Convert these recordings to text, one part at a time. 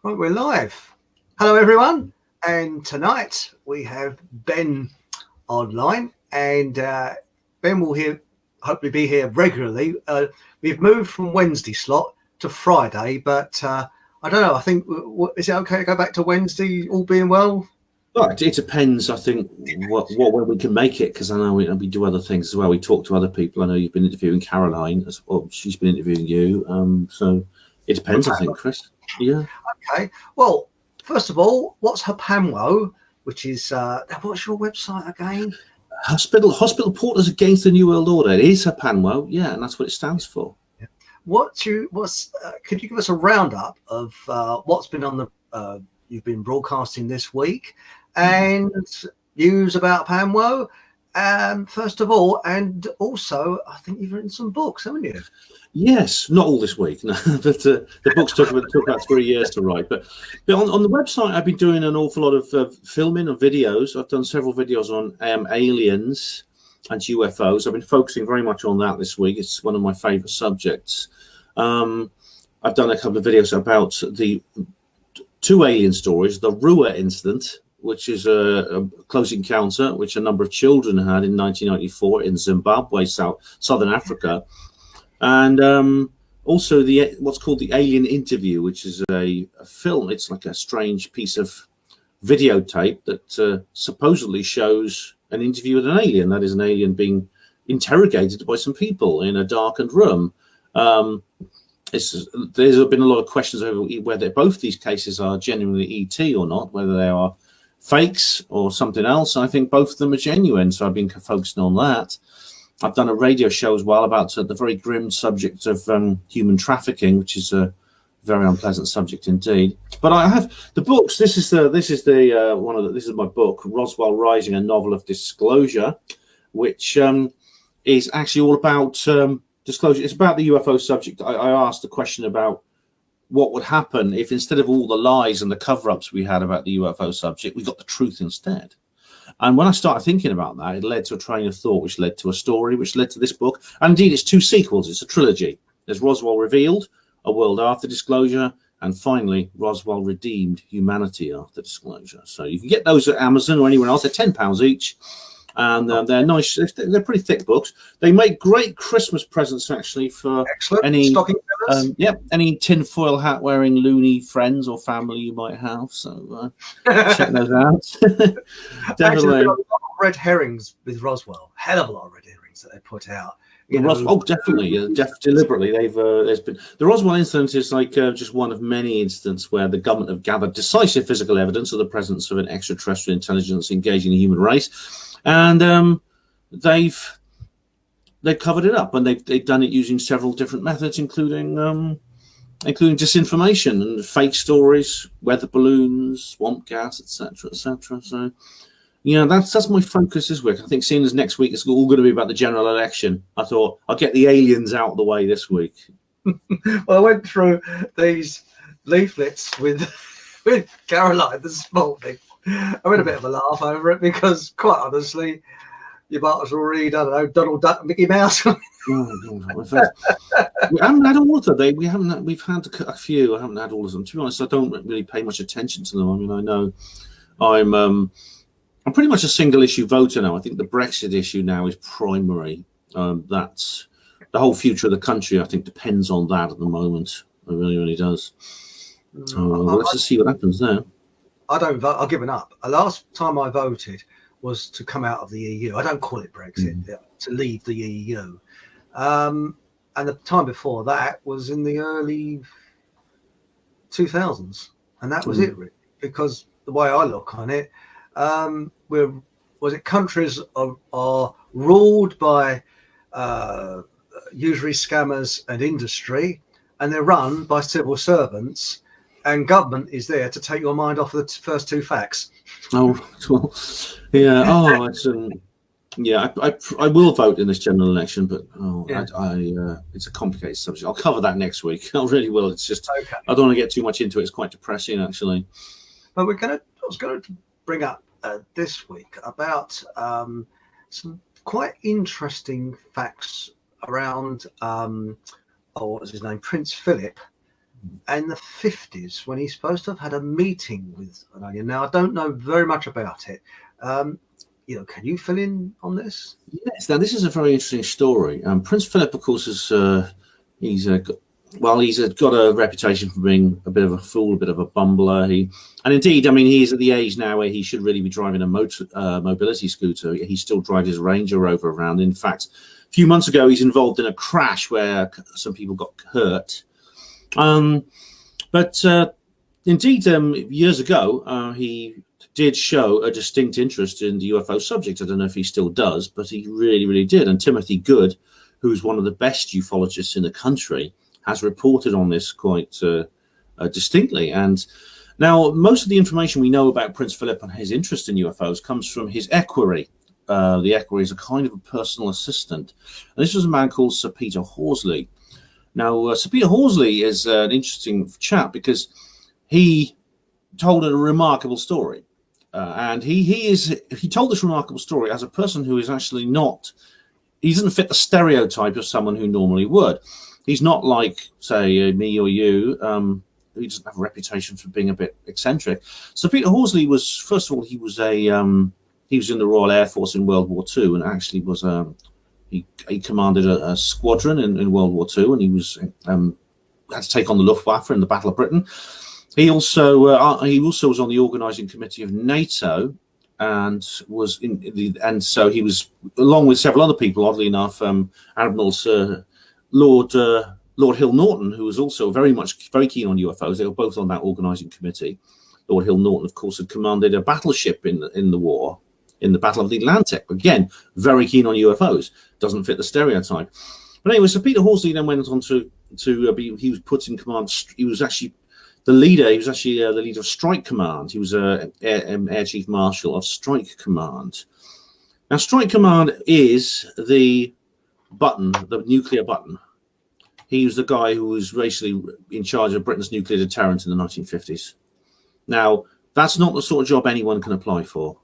Right, we're live. Hello, everyone. And tonight we have Ben online, and Ben will hopefully be here regularly. We've moved from Wednesday slot to Friday, but I don't know. I think is it okay to go back to Wednesday? All being well. Well, it depends. I think what way we can make it, because I know we do other things as well. We talk to other people. I know you've been interviewing Caroline as well. She's been interviewing you. So it depends. I think, Chris. Yeah. Okay. Well, first of all, what's Hapanwo? Which is what's your website again? Hospital Porters Against the New World Order. It is Hapanwo, yeah, and that's what it stands for. Could you give us a roundup of what's been on the you've been broadcasting this week, and news about Panwo, first of all, and also I think you've written some books, haven't you? Yes, not all this week, no, but the books took about 3 years to write. But on the website, I've been doing an awful lot of filming of videos. I've done several videos on aliens and UFOs. I've been focusing very much on that this week. It's one of my favourite subjects. I've done a couple of videos about the two alien stories, the Rua incident, which is a close encounter which a number of children had in 1994 in Zimbabwe, southern Africa. And also what's called the Alien Interview, which is a film. It's like a strange piece of videotape that supposedly shows an interview with an alien. That is, an alien being interrogated by some people in a darkened room. There's been a lot of questions over whether both these cases are genuinely ET or not, whether they are fakes or something else. I think both of them are genuine, so I've been focusing on that. I've done a radio show as well about the very grim subject of human trafficking, which is a very unpleasant subject indeed. But I have the books. This is my book, Roswell Rising: A Novel of Disclosure, which is actually all about disclosure. It's about the UFO subject. I asked the question about what would happen if, instead of all the lies and the cover-ups we had about the UFO subject, we got the truth instead. And when I started thinking about that, it led to a train of thought, which led to a story, which led to this book. And indeed, it's two sequels. It's a trilogy. There's Roswell Revealed, A World After Disclosure, and finally, Roswell Redeemed, Humanity After Disclosure. So you can get those at Amazon or anywhere else. They're £10 each. And they're nice. They're pretty thick books. They make great Christmas presents, actually, for any any tinfoil hat wearing loony friends or family you might have. So check those out. Definitely. Actually, a lot of red herrings with Roswell. Hell of a lot of red herrings that they put out. Definitely. Deliberately, there's been the Roswell incident is like just one of many incidents where the government have gathered decisive physical evidence of the presence of an extraterrestrial intelligence engaging the human race. And they've covered it up, and they've done it using several different methods, including disinformation and fake stories, weather balloons, swamp gas, etc., etc. So, that's my focus this week. I think, seeing as next week it's all going to be about the general election, I thought I'll get the aliens out of the way this week. Well, I went through these leaflets with Caroline this morning. I had a bit of a laugh over it because, quite honestly, you might as well read, I don't know, Donald Duck and Mickey Mouse. We haven't had all of them. We've had a few. I haven't had all of them. To be honest, I don't really pay much attention to them. I mean, I know I'm pretty much a single issue voter now. I think the Brexit issue now is primary. That's the whole future of the country, I think, depends on that at the moment. It really, really does. So let's just see what happens there. I don't vote. I've given up. The last time I voted was to come out of the EU. I don't call it Brexit, to leave the EU. And the time before that was in the early 2000s. And that was it, really, because the way I look on it, countries are ruled by usury scammers and industry, and they're run by civil servants. And government is there to take your mind off of the first two facts. Oh, well, yeah. Oh, it's I will vote in this general election, but it's a complicated subject. I'll cover that next week. I really will. It's just okay. I don't want to get too much into it. It's quite depressing, actually. But I was going to bring up this week about some quite interesting facts around what was his name, Prince Philip, and the 50s when he's supposed to have had a meeting with an alien. Now, I don't know very much about it. Can you fill in on this? Yes. Now, this is a very interesting story. Prince Philip, of course, is he's got a reputation for being a bit of a fool, a bit of a bumbler. And indeed, I mean, he's at the age now where he should really be driving a mobility scooter. He still drives his Range Rover around. In fact, a few months ago, he's involved in a crash where some people got hurt. But indeed, years ago, he did show a distinct interest in the UFO subject. I don't know if he still does, but he really, really did. And Timothy Good, who's one of the best ufologists in the country, has reported on this quite distinctly. And now most of the information we know about Prince Philip and his interest in UFOs comes from his equerry. The equerry is a kind of a personal assistant. And this was a man called Sir Peter Horsley. Now, Sir Peter Horsley is an interesting chap because he told a remarkable story. And he told this remarkable story as a person who is actually not, he doesn't fit the stereotype of someone who normally would. He's not like, say, me or you. He doesn't have a reputation for being a bit eccentric. So Peter Horsley was, first of all, he was in the Royal Air Force in World War II, and actually was he commanded a squadron in World War II, and he was had to take on the Luftwaffe in the Battle of Britain. He also was on the organising committee of NATO, and so he was, along with several other people, oddly enough, Admiral Sir Lord Hill Norton, who was also very keen on UFOs. They were both on that organising committee. Lord Hill Norton, of course, had commanded a battleship in the war, in the Battle of the Atlantic. Again, very keen on UFOs. Doesn't fit the stereotype. But anyway, so Peter Horsley then went on to be. He was put in command. He was actually the leader. He was actually the leader of Strike Command. He was Air Chief Marshal of Strike Command. Now, Strike Command is the nuclear button. He was the guy who was basically in charge of Britain's nuclear deterrent in the 1950s. Now, that's not the sort of job anyone can apply for.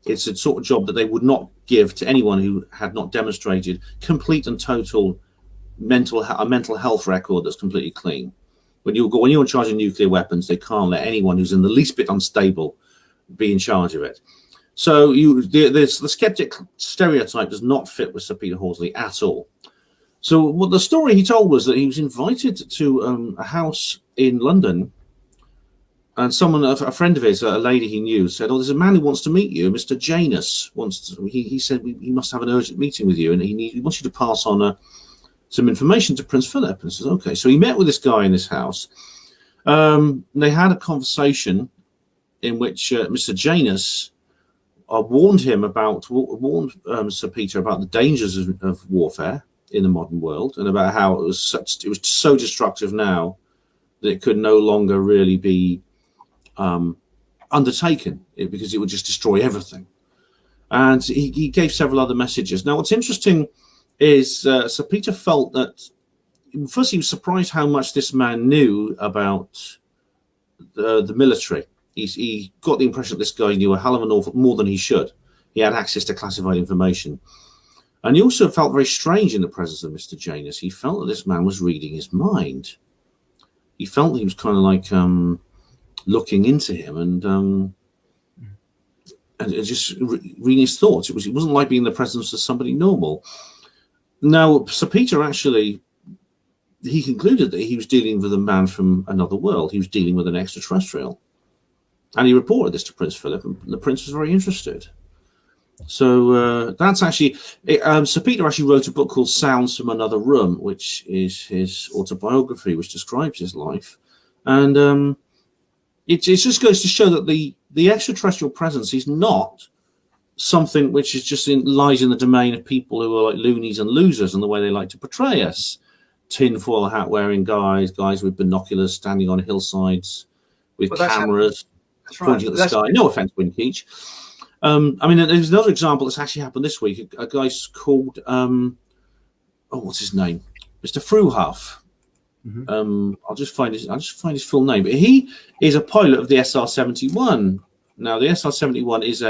It's a sort of job that they would not give to anyone who had not demonstrated complete and total mental health record that's completely clean. When you're in charge of nuclear weapons, they can't let anyone who's in the least bit unstable be in charge of it. So the skeptic stereotype does not fit with Sir Peter Horsley at all. So what the story he told was that he was invited to a house in London, and a friend of his, a lady he knew, said, "Oh, there's a man who wants to meet you, Mr. Janus. He said he must have an urgent meeting with you, and he wants you to pass on some information to Prince Philip." And he says, "Okay." So he met with this guy in this house. They had a conversation in which Mr. Janus warned Sir Peter about the dangers of warfare in the modern world, and about how it was so destructive now that it could no longer really be undertaken, because it would just destroy everything. And he gave several other messages. Now, what's interesting is Sir Peter felt that, first, he was surprised how much this man knew about the military. He got the impression that this guy knew a hell of an awful more than he should. He had access to classified information. And he also felt very strange in the presence of Mr. Janus. He felt that this man was reading his mind. He felt he was kind of like looking into him and just reading his thoughts. It wasn't like being in the presence of somebody normal. Now, Sir Peter actually, he concluded that he was dealing with a man from another world. He was dealing with an extraterrestrial. And he reported this to Prince Philip, and the prince was very interested. So that's actually, Sir Peter actually wrote a book called Sounds from Another Room, which is his autobiography, which describes his life. And it just goes to show that the extraterrestrial presence is not something which is just lies in the domain of people who are like loonies and losers and the way they like to portray us. Tinfoil hat wearing guys with binoculars standing on hillsides with cameras pointing at the sky. No offense, Win Keach. I mean, there's another example that's actually happened this week. A guy's called, what's his name? Mr. Fruhuff. Mm-hmm. I'll just find his full name. But he is a pilot of the SR-71. Now, the SR-71 is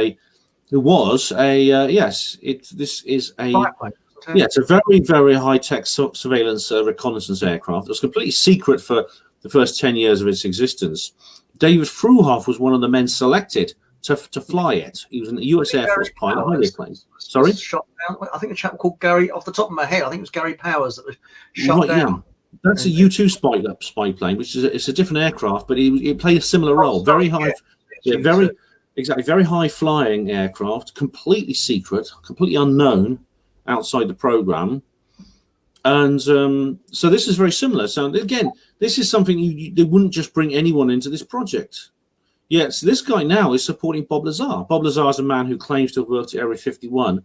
it's a very, very high-tech surveillance reconnaissance aircraft. It was completely secret for the first 10 years of its existence, David Fruhoff was one of the men selected to fly it. He was an US Air Force pilot, highly acclaimed. Sorry? Shot down. I think a chap called Gary, off the top of my head, I think it was Gary Powers that was shot down. Yeah. That's a U-2 spy plane, which is it's a different aircraft, but it played a similar role. Very high, very high flying aircraft, completely secret, completely unknown outside the program. And so this is very similar. So again, this is something they wouldn't just bring anyone into this project. Yet this guy now is supporting Bob Lazar. Bob Lazar is a man who claims to have worked at Area 51,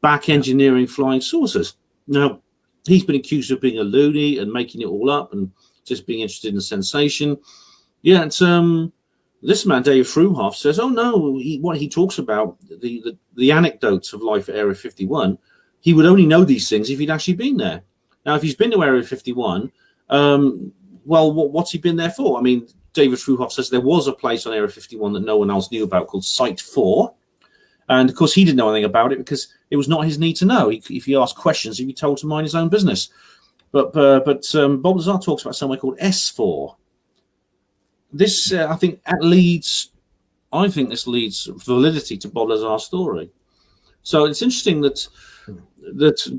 back engineering flying saucers. Now, he's been accused of being a loony and making it all up and just being interested in sensation. Yet this man, Dave Fruhoff, says, oh no, what he talks about, the anecdotes of life at Area 51, he would only know these things if he'd actually been there. Now, if he's been to Area 51, well, what's he been there for? I mean, David Fruhoff says there was a place on Area 51 that no one else knew about called Site 4. And, of course, he didn't know anything about it because it was not his need to know. If he asked questions, he'd be told to mind his own business. But Bob Lazar talks about somewhere called S4. This, I think this leads validity to Bob Lazar's story. So it's interesting that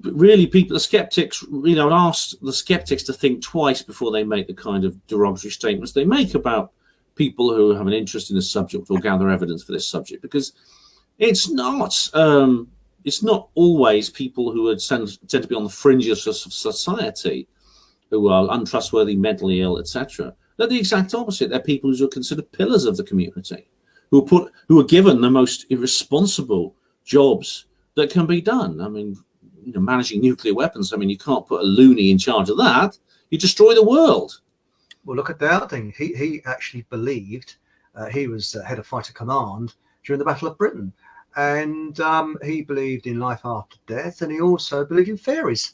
really the skeptics, asked the skeptics to think twice before they make the kind of derogatory statements they make about people who have an interest in this subject or gather evidence for this subject, because it's not always people who tend to be on the fringes of society, who are untrustworthy, mentally ill, etc. They're the exact opposite. They're people who are considered pillars of the community, who are given the most irresponsible jobs that can be done. I mean, managing nuclear weapons. I mean, you can't put a loony in charge of that. You destroy the world. Well, look at the other thing. He actually believed he was head of fighter command during the Battle of Britain, and he believed in life after death, and he also believed in fairies.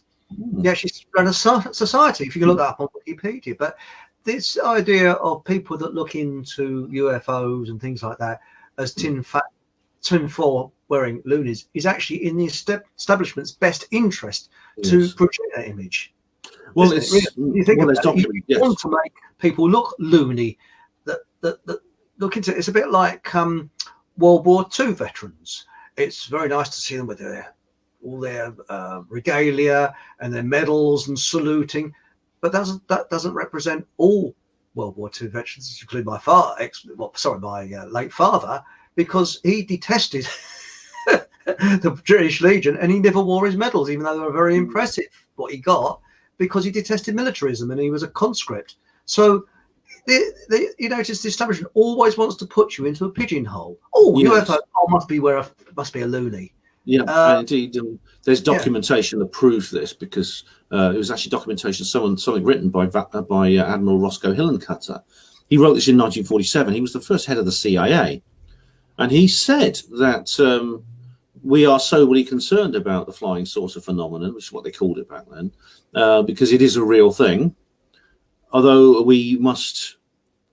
He actually ran a society. If you can look that up on Wikipedia, but this idea of people that look into UFOs and things like that as tinfoil wearing loonies is actually in the establishment's best interest to project that image. Well, you want to make people look loony, that look into it. It's a bit like World War II veterans. It's very nice to see them with all their regalia and their medals and saluting, but that doesn't represent all World War II veterans, including my late father, because he detested the British Legion and he never wore his medals, even though they were very impressive what he got, because he detested militarism and he was a conscript. So you notice the establishment always wants to put you into a pigeonhole. Oh, yes. UFO must be a loony. Yeah, indeed. There's documentation that proves this, because it was actually documentation, something written by Admiral Roscoe Hillencutter. He wrote this in 1947. He was the first head of the CIA. And he said that we are soberly concerned about the flying saucer phenomenon, which is what they called it back then, because it is a real thing. Although we must,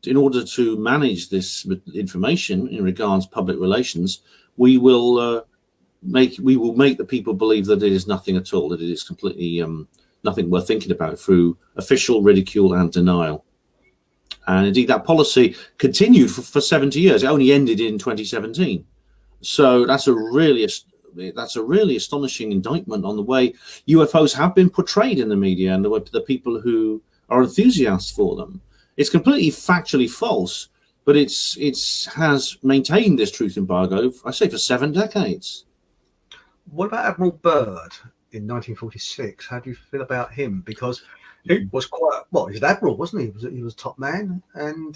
in order to manage this information in regards to public relations, we will make the people believe that it is nothing at all, that it is completely nothing worth thinking about, through official ridicule and denial. And indeed, that policy continued for 70 years. It only ended in 2017. So that's a really astonishing indictment on the way UFOs have been portrayed in the media and the people who are enthusiasts for them. It's completely factually false, but it has maintained this truth embargo, I say, for 7 decades. What about Admiral Byrd in 1946? How do you feel about him? Because he was he was an admiral, wasn't he? He was top man, and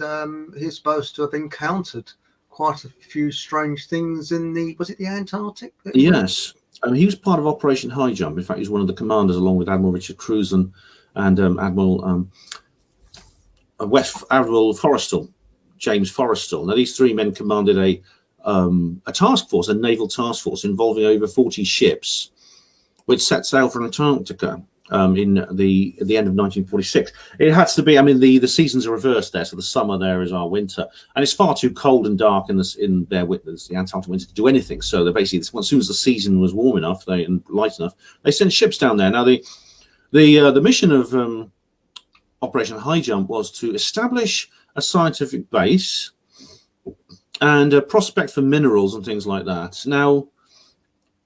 he's supposed to have encountered quite a few strange things in the Antarctic? Yes, he was part of Operation High Jump. In fact, he was one of the commanders, along with Admiral Richard Cruzen and Admiral Forrestal, James Forrestal. Now, these 3 men commanded a task force, a naval task force involving over 40 ships, which set sail for Antarctica in the end of 1946. It has to be. I mean, the seasons are reversed there, so the summer there is our winter, and it's far too cold and dark in the Antarctic winter to do anything. So they basically, as soon as the season was warm enough and light enough, they sent ships down there. Now the mission of Operation High Jump was to establish a scientific base and prospect for minerals and things like that. Now,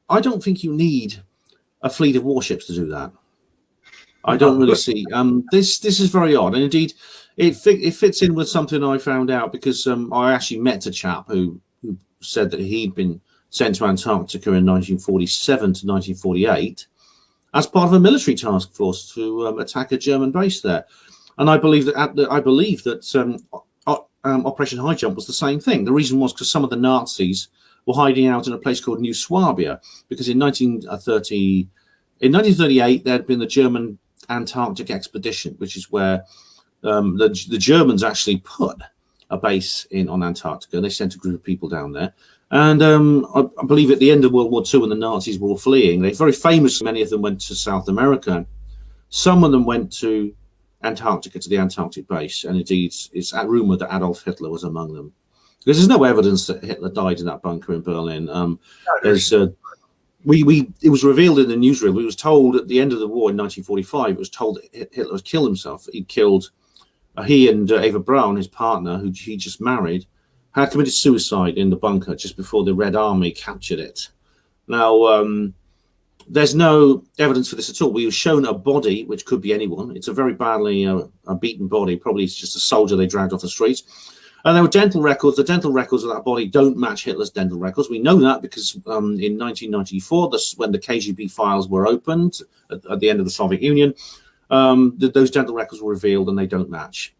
I don't think you need a fleet of warships to do that. I don't really see. This is very odd, and indeed, it fits in with something I found out because I actually met a chap who said that he'd been sent to Antarctica in 1947 to 1948 as part of a military task force to attack a German base there, and I believe that Operation High Jump was the same thing. The reason was because some of the Nazis were hiding out in a place called New Swabia, because in 1938 there had been the German Antarctic expedition, which is where the Germans actually put a base on Antarctica. They sent a group of people down there. And I believe at the end of World War II, when the Nazis were all fleeing, they very famously, many of them went to South America. Some of them went to Antarctica, to the Antarctic base. And indeed, it's rumored that Adolf Hitler was among them. Because there's no evidence that Hitler died in that bunker in Berlin. It was revealed in the newsreel. We was told at the end of the war in 1945, it was told that Hitler had killed himself. He and Eva Braun, his partner, who he just married, had committed suicide in the bunker just before the Red Army captured it. Now, there's no evidence for this at all. We were shown a body, which could be anyone. It's a very badly a beaten body. Probably it's just a soldier they dragged off the streets. And there were dental records. The dental records of that body don't match Hitler's dental records. We know that because in 1994, when the KGB files were opened at the end of the Soviet Union, those dental records were revealed and they don't match,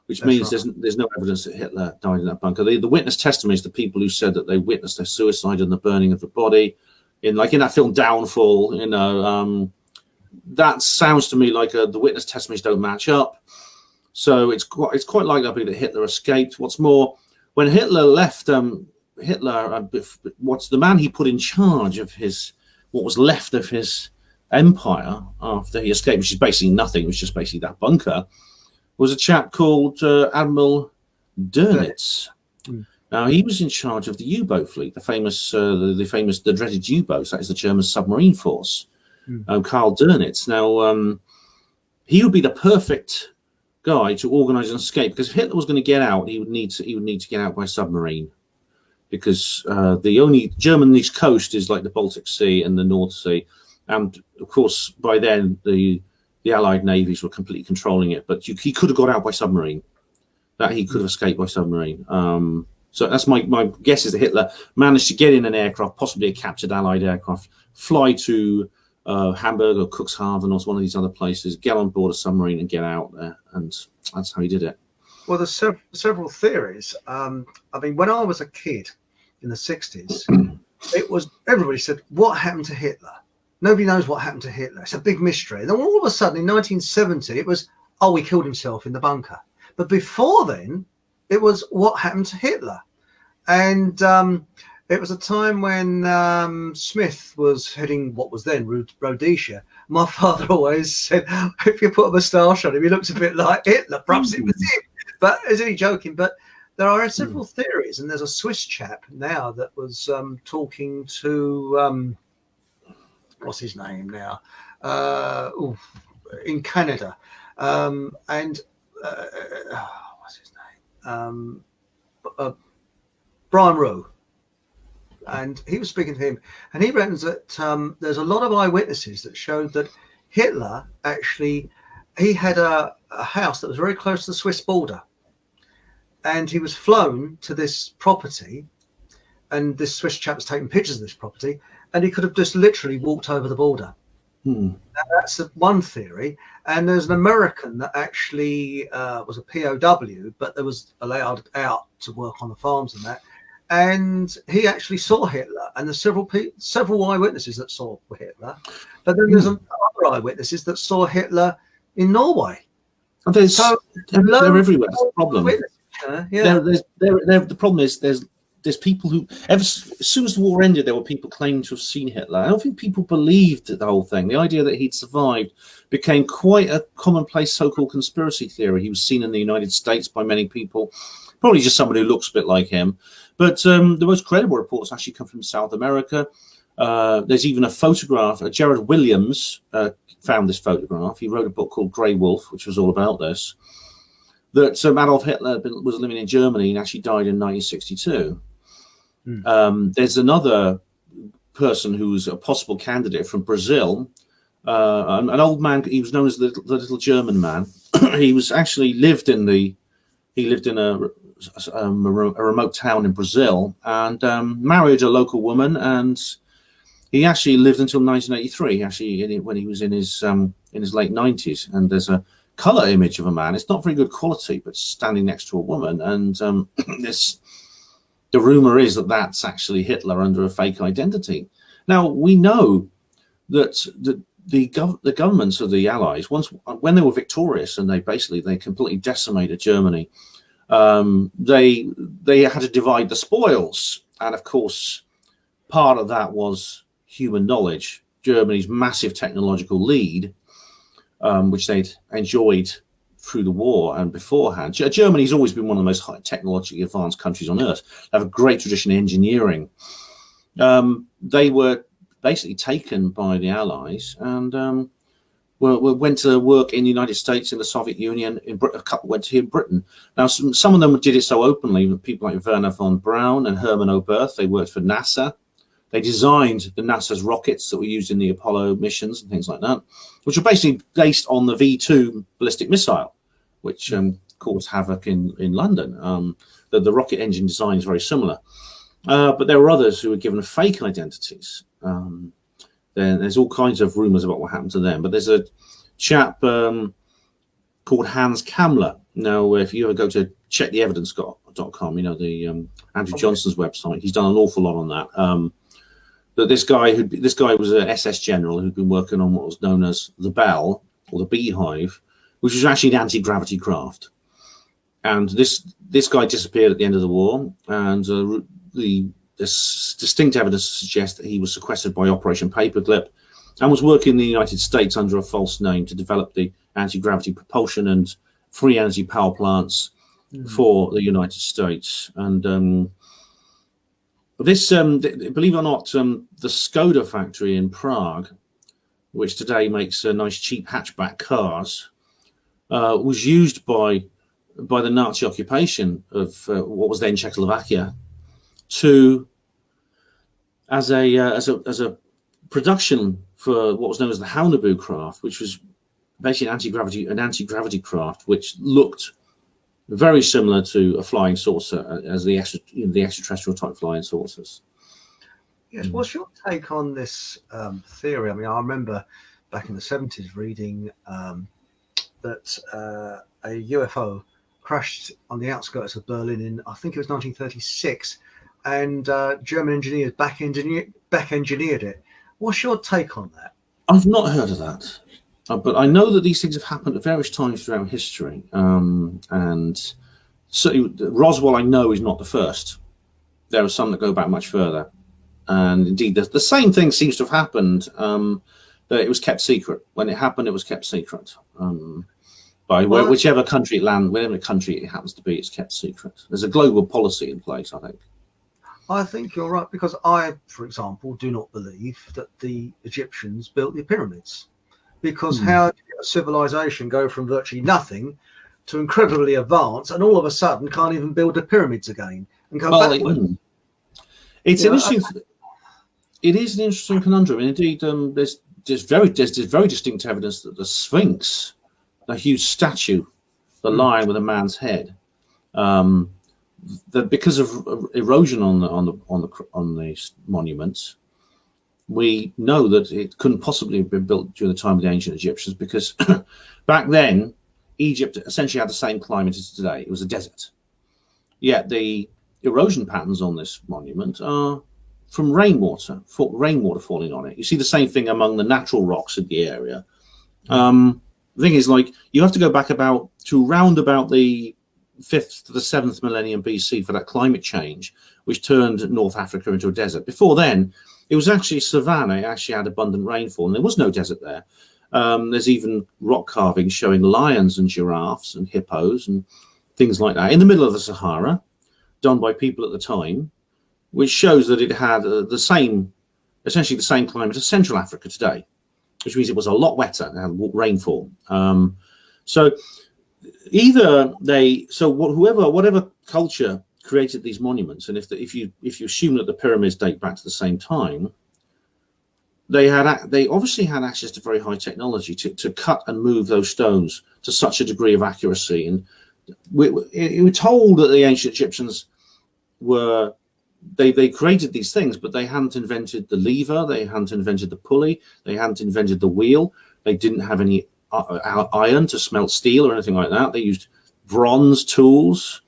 which means there's no evidence that Hitler died in that bunker. The witness testimonies, the people who said that they witnessed their suicide and the burning of the body, in that film Downfall, that sounds to me like the witness testimonies don't match up. So it's quite likely that Hitler escaped. What's more, when Hitler left, what's the man he put in charge of what was left of his empire after he escaped, which is basically nothing, it was just basically that bunker, was a chap called Admiral Dönitz. Now he was in charge of the U-boat fleet, the dreaded U-boats. That is the German submarine force. Karl Dönitz. Now he would be the perfect guy to organize an escape, because if Hitler was going to get out, he would need to get out by submarine, because the only German east coast is like the Baltic Sea and the North Sea, and of course by then the Allied navies were completely controlling it. But he could have got out by submarine. That he could have escaped by submarine. So that's my guess, is that Hitler managed to get in an aircraft, possibly a captured Allied aircraft, fly to Hamburg or Cuxhaven or one of these other places, get on board a submarine and get out there, and that's how he did it. Well, there's several theories. I mean, when I was a kid in the 60s, everybody said, what happened to Hitler? Nobody knows what happened to Hitler. It's a big mystery. And then all of a sudden in 1970, it was, he killed himself in the bunker. But before then, it was, what happened to Hitler? And it was a time when Smith was heading what was then Rhodesia. My father always said, if you put a moustache on him, he looks a bit like Hitler. Perhaps it was him. But is he joking? But there are several theories, and there's a Swiss chap now that was talking to what's his name now? In Canada, and what's his name? Brian Rowe. And he was speaking to him, and he reckons that there's a lot of eyewitnesses that showed that Hitler actually, he had a house that was very close to the Swiss border, and he was flown to this property, and this Swiss chap was taking pictures of this property, and he could have just literally walked over the border. Now, that's one theory. And there's an American that actually was a POW, but there was allowed out to work on the farms and that. And he actually saw Hitler, and there's several eyewitnesses that saw Hitler. But then there's other eyewitnesses that saw Hitler in Norway. And they're everywhere. That's the problem. The problem is there's people who, as soon as the war ended, there were people claiming to have seen Hitler. I don't think people believed the whole thing. The idea that he'd survived became quite a commonplace so-called conspiracy theory. He was seen in the United States by many people, probably just somebody who looks a bit like him. But the most credible reports actually come from South America. There's even a photograph. Gerard Williams found this photograph. He wrote a book called Grey Wolf, which was all about this. That Adolf Hitler was living in Germany and actually died in 1962. There's another person who's a possible candidate from Brazil, an old man. He was known as the little German man. He was actually lived in a remote town in Brazil and married a local woman, and he actually lived until 1983. Actually, when he was in his late 90s, and there's a color image of a man. It's not very good quality, but standing next to a woman, and the rumor is that that's actually Hitler under a fake identity. Now we know that the governments of the Allies, when they were victorious and they completely decimated Germany, they had to divide the spoils, and of course, part of that was human knowledge. Germany's massive technological lead, which they'd enjoyed through the war and beforehand. Germany's always been one of the most technologically advanced countries on earth. They have a great tradition in engineering. They were basically taken by the Allies and went to work in the United States, in the Soviet Union, a couple went to here in Britain. Now, some of them did it so openly, people like Werner von Braun and Hermann Oberth. They worked for NASA. They designed the NASA's rockets that were used in the Apollo missions and things like that, which were basically based on the V2 ballistic missile, which caused havoc in London. The rocket engine design is very similar. But there were others who were given fake identities. Then there's all kinds of rumors about what happened to them. But there's a chap called Hans Kammler. Now, if you ever go to checktheevidence.com, the Andrew Johnson's website, he's done an awful lot on that. That this guy was an SS general who'd been working on what was known as the Bell, or the Beehive, which was actually an anti-gravity craft. And this guy disappeared at the end of the war, and there's distinct evidence to suggest that he was sequestered by Operation Paperclip and was working in the United States under a false name to develop the anti-gravity propulsion and free energy power plants for the United States. And this, believe it or not, the Skoda factory in Prague, which today makes nice cheap hatchback cars, was used by the Nazi occupation of what was then Czechoslovakia as a production for what was known as the Haunebu craft, which was basically an anti-gravity craft, which looked very similar to a flying saucer as the extraterrestrial type flying saucers. Yes, what's your take on this theory? I mean, I remember back in the 70s reading that a UFO crashed on the outskirts of Berlin in, I think it was 1936, and German engineers back engineered it. What's your take on that? I've not heard of that. But I know that these things have happened at various times throughout history. And certainly Roswell, I know, is not the first. There are some that go back much further. And indeed, the same thing seems to have happened, that it was kept secret. When it happened, it was kept secret. By whichever country whatever country it happens to be, it's kept secret. There's a global policy in place, I think. I think you're right, because I, for example, do not believe that the Egyptians built the pyramids. Because how did a civilization go from virtually nothing to incredibly advanced, and all of a sudden can't even build the pyramids again and go backwards? It's interesting. It is an interesting conundrum, and indeed, there's very distinct evidence that the Sphinx, the huge statue, the lion with a man's head, that because of erosion on the monuments, we know that it couldn't possibly have been built during the time of the ancient Egyptians, because back then Egypt essentially had the same climate as today. It was a desert. Yet the erosion patterns on this monument are from rainwater falling on it. You see the same thing among the natural rocks in the area. The thing is, like, you have to go back to round about the 5th to the 7th millennium BC for that climate change, which turned North Africa into a desert. Before then, it was actually savanna. It actually had abundant rainfall, and there was no desert there. There's even rock carvings showing lions and giraffes and hippos and things like that in the middle of the Sahara, done by people at the time, which shows that it had the same essentially the same climate as Central Africa today, which means it was a lot wetter and had rainfall. So either whatever culture created these monuments, and if you assume that the pyramids date back to the same time, they obviously had access to very high technology to cut and move those stones to such a degree of accuracy. And we're told that the ancient Egyptians they created these things, but they hadn't invented the lever, they hadn't invented the pulley, they hadn't invented the wheel, they didn't have any iron to smelt steel or anything like that. They used bronze tools,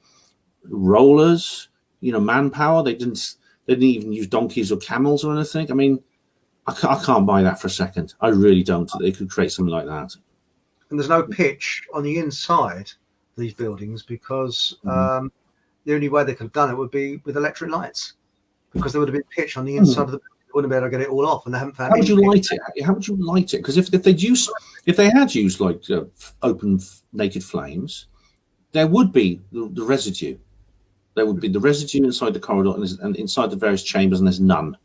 rollers, manpower. They didn't even use donkeys or camels or anything. I mean, I can't buy that for a second. I really don't. They could create something like that. And there's no pitch on the inside of these buildings because the only way they could have done it would be with electric lights, because there would have been pitch on the inside of the building. They wouldn't be able to get it all off, and they haven't found. How would you light it? How would you light it? Because if they had used like open naked flames, there would be the residue. There would be the residue inside the corridor and inside the various chambers, and there's none.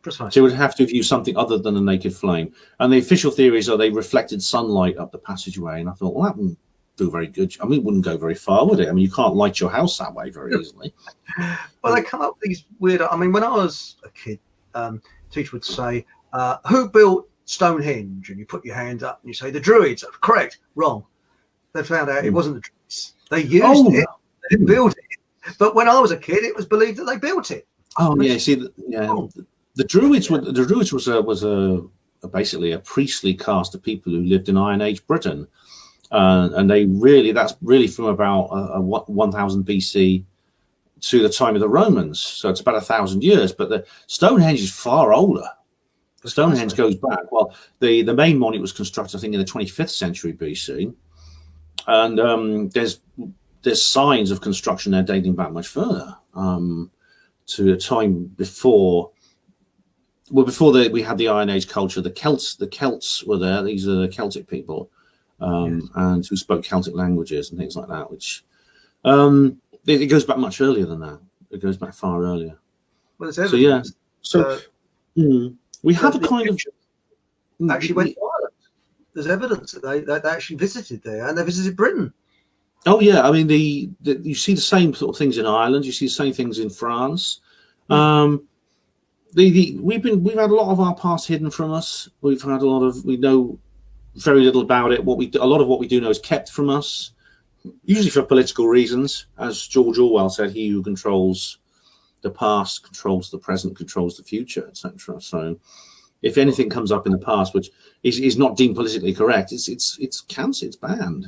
Precisely. So it would have to have used something other than a naked flame. And the official theories are they reflected sunlight up the passageway. And I thought, well, that wouldn't do very good. I mean, it wouldn't go very far, would it? I mean, you can't light your house that way very easily. Well, they come up with these weird. I mean, when I was a kid, teacher would say, "Who built Stonehenge?" And you put your hand up and you say, "The Druids." Correct. Wrong. They found out it wasn't the Druids. They used it. They didn't build it. But when I was a kid, it was believed that they built it. Oh yeah, see, the Druids was basically a priestly caste of people who lived in Iron Age Britain, and that's really from about 1000 BC to the time of the Romans. So it's about 1,000 years. But the Stonehenge is far older. Stonehenge goes back. Well, the main monument was constructed, I think, in the 25th century BC, and there's signs of construction there dating back much further, to a time before we had the Iron Age culture. The Celts were there. These are the Celtic people, and who spoke Celtic languages and things like that. Which it goes back much earlier than that. It goes back far earlier. Well, there's evidence. We have a kind of actually went to Ireland. There's evidence that they actually visited there, and they visited Britain. Oh yeah, I mean you see the same sort of things in Ireland. You see the same things in France. We've had a lot of our past hidden from us. We know very little about it. A lot of what we do know is kept from us, usually for political reasons. As George Orwell said, "He who controls the past controls the present, controls the future, etc." So, if anything comes up in the past which is not deemed politically correct, it's cancelled, it's banned.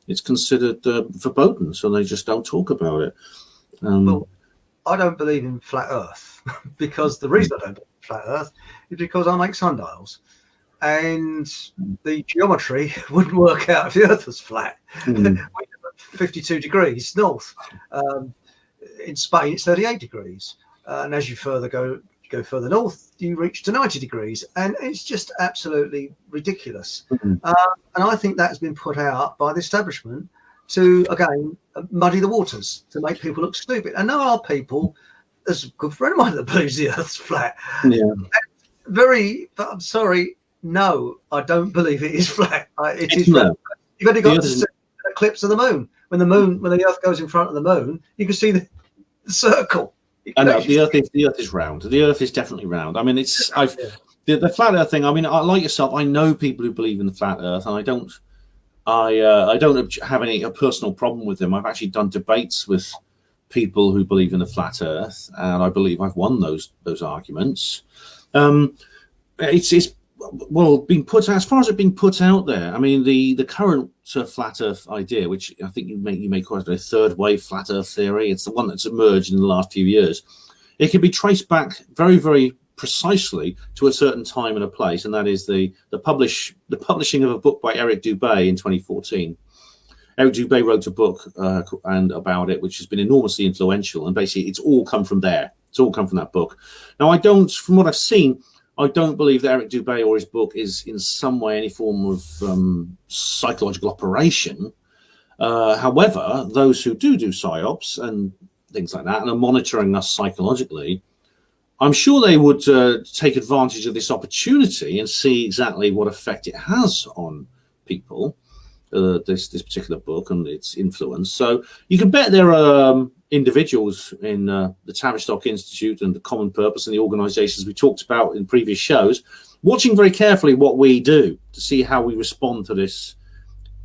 It's considered verboten, so they just don't talk about it. Well, I don't believe in flat Earth because the reason I don't believe in flat Earth is because I make sundials, and the geometry wouldn't work out if the Earth was flat. 52 degrees north. In Spain, it's 38 degrees, and as you go further north, you reach to 90 degrees, and it's just absolutely ridiculous. And I think that's been put out by the establishment to, again, muddy the waters, to make people look stupid. And there are people, there's a good friend of mine that believes the Earth's flat. But I'm sorry, no, I don't believe it is flat. It is flat. You've only got to see an eclipse of the moon. When the Earth goes in front of the moon, you can see the circle. I know the Earth is round. The Earth is definitely round. I mean, the flat Earth thing. I mean, like yourself, I know people who believe in the flat Earth, and I don't have a personal problem with them. I've actually done debates with people who believe in the flat Earth, and I believe I've won those arguments. It's being put as far as it being put out there. I mean, the current flat Earth idea, which I think you may call it a third wave flat Earth theory. It's the one that's emerged in the last few years. It can be traced back very, very precisely to a certain time and a place, and that is the publishing of a book by Eric Dubay in 2014. Eric Dubay wrote a book about it, which has been enormously influential, and basically it's all come from there. It's all come from that book. Now, from what I've seen, I don't believe that Eric Dubay or his book is in some way any form of psychological operation. However, those who do PSYOPs and things like that and are monitoring us psychologically I'm sure they would take advantage of this opportunity and see exactly what effect it has on people, this particular book and its influence. So you can bet there are individuals in the Tavistock Institute and the Common Purpose and the organisations we talked about in previous shows watching very carefully what we do to see how we respond to this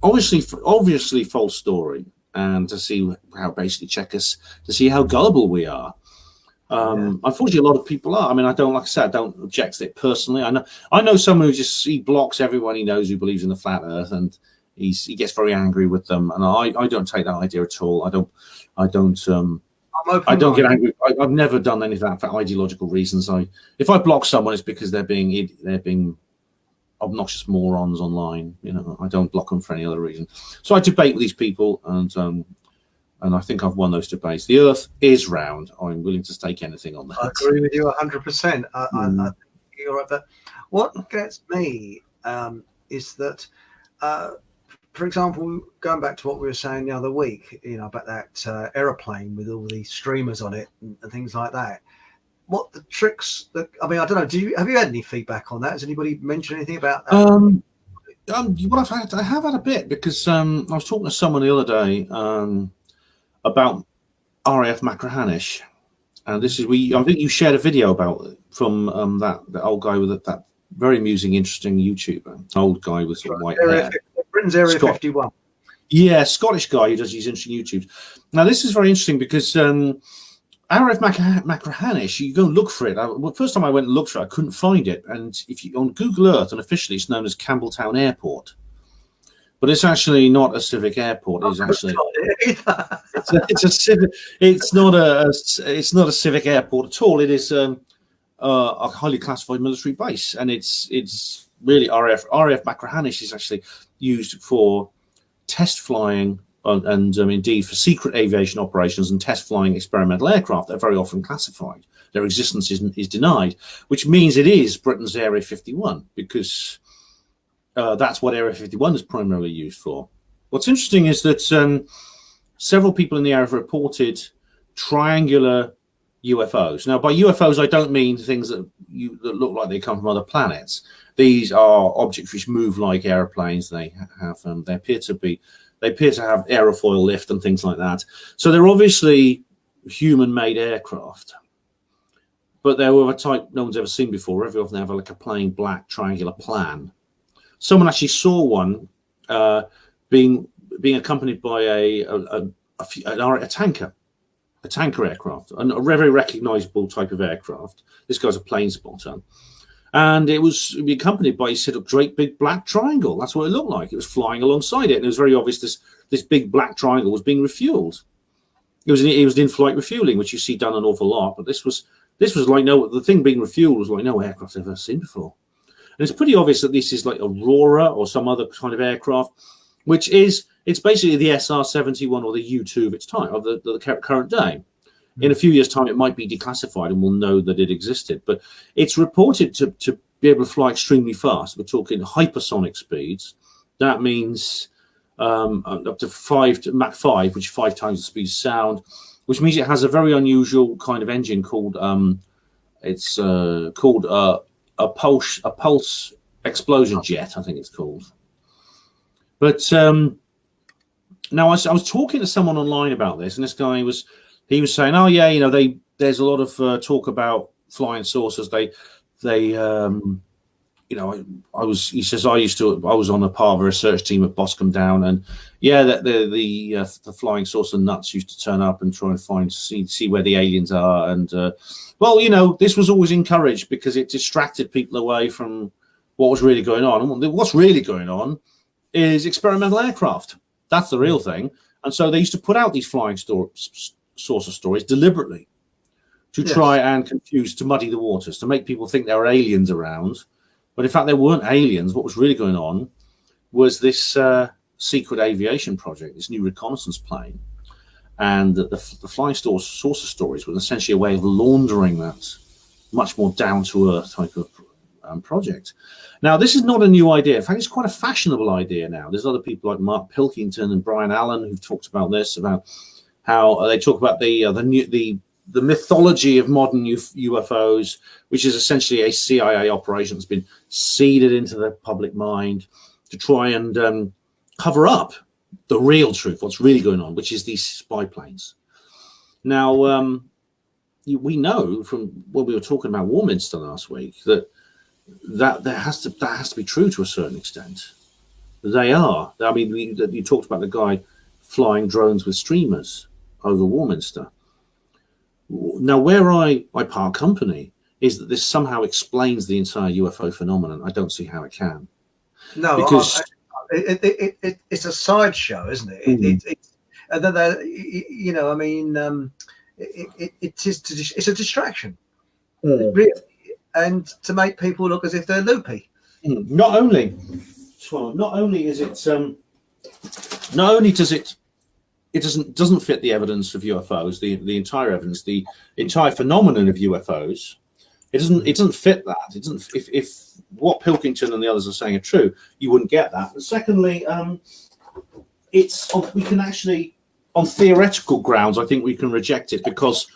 obviously false story, and to see how basically check us to see how gullible we are. Unfortunately, a lot of people are. I mean, I don't, like I said, I don't object to it personally. I know someone who just he blocks everyone he knows who believes in the flat Earth, and he gets very angry with them. And I don't take that idea at all. I don't get angry. I've never done any of that for ideological reasons. If I block someone, it's because they're being obnoxious morons online. You know, I don't block them for any other reason. So I debate with these people, and I think I've won those debates. The Earth is round. I'm willing to stake anything on that. I agree with you 100%. I think you're right. But what gets me is that, for example, going back to what we were saying the other week, you know, about that aeroplane with all these streamers on it and things like that. What the tricks that, I mean, I don't know. Have you had any feedback on that? Has anybody mentioned anything about that? What I have had a bit, because I was talking to someone the other day about RAF Machrihanish, and this is I think you shared a video about it from that old guy with that very amusing, interesting YouTuber, old guy with sort of white hair. Britain's Area 51. Yeah, Scottish guy who does these interesting YouTubes. Now this is very interesting because RAF Machrihanish, you go and look for it. First time I went and looked for it, I couldn't find it, and if you on Google Earth, and officially it's known as Campbelltown Airport. But it's actually not a civic airport. It's actually it's a civic. It's not a civic airport at all. It is a highly classified military base, and it's really RAF Machrihanish is actually used for test flying and indeed for secret aviation operations and test flying experimental aircraft. They're very often classified. Their existence is denied, which means it is Britain's Area 51 because. That's what Area 51 is primarily used for. What's interesting is that several people in the area have reported triangular UFOs. Now, by UFOs, I don't mean things that look like they come from other planets. These are objects which move like airplanes. They have they appear to have aerofoil lift and things like that. So they're obviously human-made aircraft. But they're of a type no one's ever seen before. Very often they have like a plain black triangular plan. Someone actually saw one being accompanied by a tanker aircraft, a very recognizable type of aircraft. This guy's a plane spotter. And it was accompanied by a great big black triangle. That's what it looked like. It was flying alongside it. And it was very obvious this big black triangle was being refueled. It was in-flight refueling, which you see done an awful lot. But this was like the thing being refueled was like no aircraft I've ever seen before. And it's pretty obvious that this is like Aurora or some other kind of aircraft, it's basically the SR-71 or the U-2 of its time, of the current day. In a few years' time, it might be declassified and we'll know that it existed. But it's reported to be able to fly extremely fast. We're talking hypersonic speeds. That means up to Mach 5, which is 5 times the speed of sound, which means it has a very unusual kind of engine called a pulse explosion jet, I think it's called. But now I was talking to someone online about this, and this guy was saying, oh yeah, you know, there's a lot of talk about flying saucers. You know, he says I was on a part of a research team at Boscombe Down, and yeah, the flying saucer nuts used to turn up and try and see where the aliens are, and well, you know, this was always encouraged because it distracted people away from what was really going on. And what's really going on is experimental aircraft. That's the real thing. And so they used to put out these flying saucer stories deliberately to try and confuse, to muddy the waters, to make people think there were aliens around. But in fact, there weren't aliens. What was really going on was this secret aviation project, this new reconnaissance plane. And the flying saucer stories was essentially a way of laundering that much more down-to-earth type of project. Now, this is not a new idea. In fact, it's quite a fashionable idea now. There's other people like Mark Pilkington and Brian Allen who've talked about this, about how they talk about the the mythology of modern UFOs, which is essentially a CIA operation that's been seeded into the public mind to try and cover up the real truth, what's really going on, which is these spy planes. Now, we know from when we were talking about Warminster last week that has to be true to a certain extent. They are. I mean, you talked about the guy flying drones with streamers over Warminster. Now, where I part company is that this somehow explains the entire UFO phenomenon. I don't see how it can. No, because it's a sideshow, isn't it? You know, I mean, it's a distraction, really, and to make people look as if they're loopy. Not only does it doesn't fit the evidence of UFOs, the entire evidence, the entire phenomenon of UFOs. It doesn't fit that. It doesn't. If what Pilkington and the others are saying are true, you wouldn't get that. But secondly, we can actually, on theoretical grounds, I think we can reject it because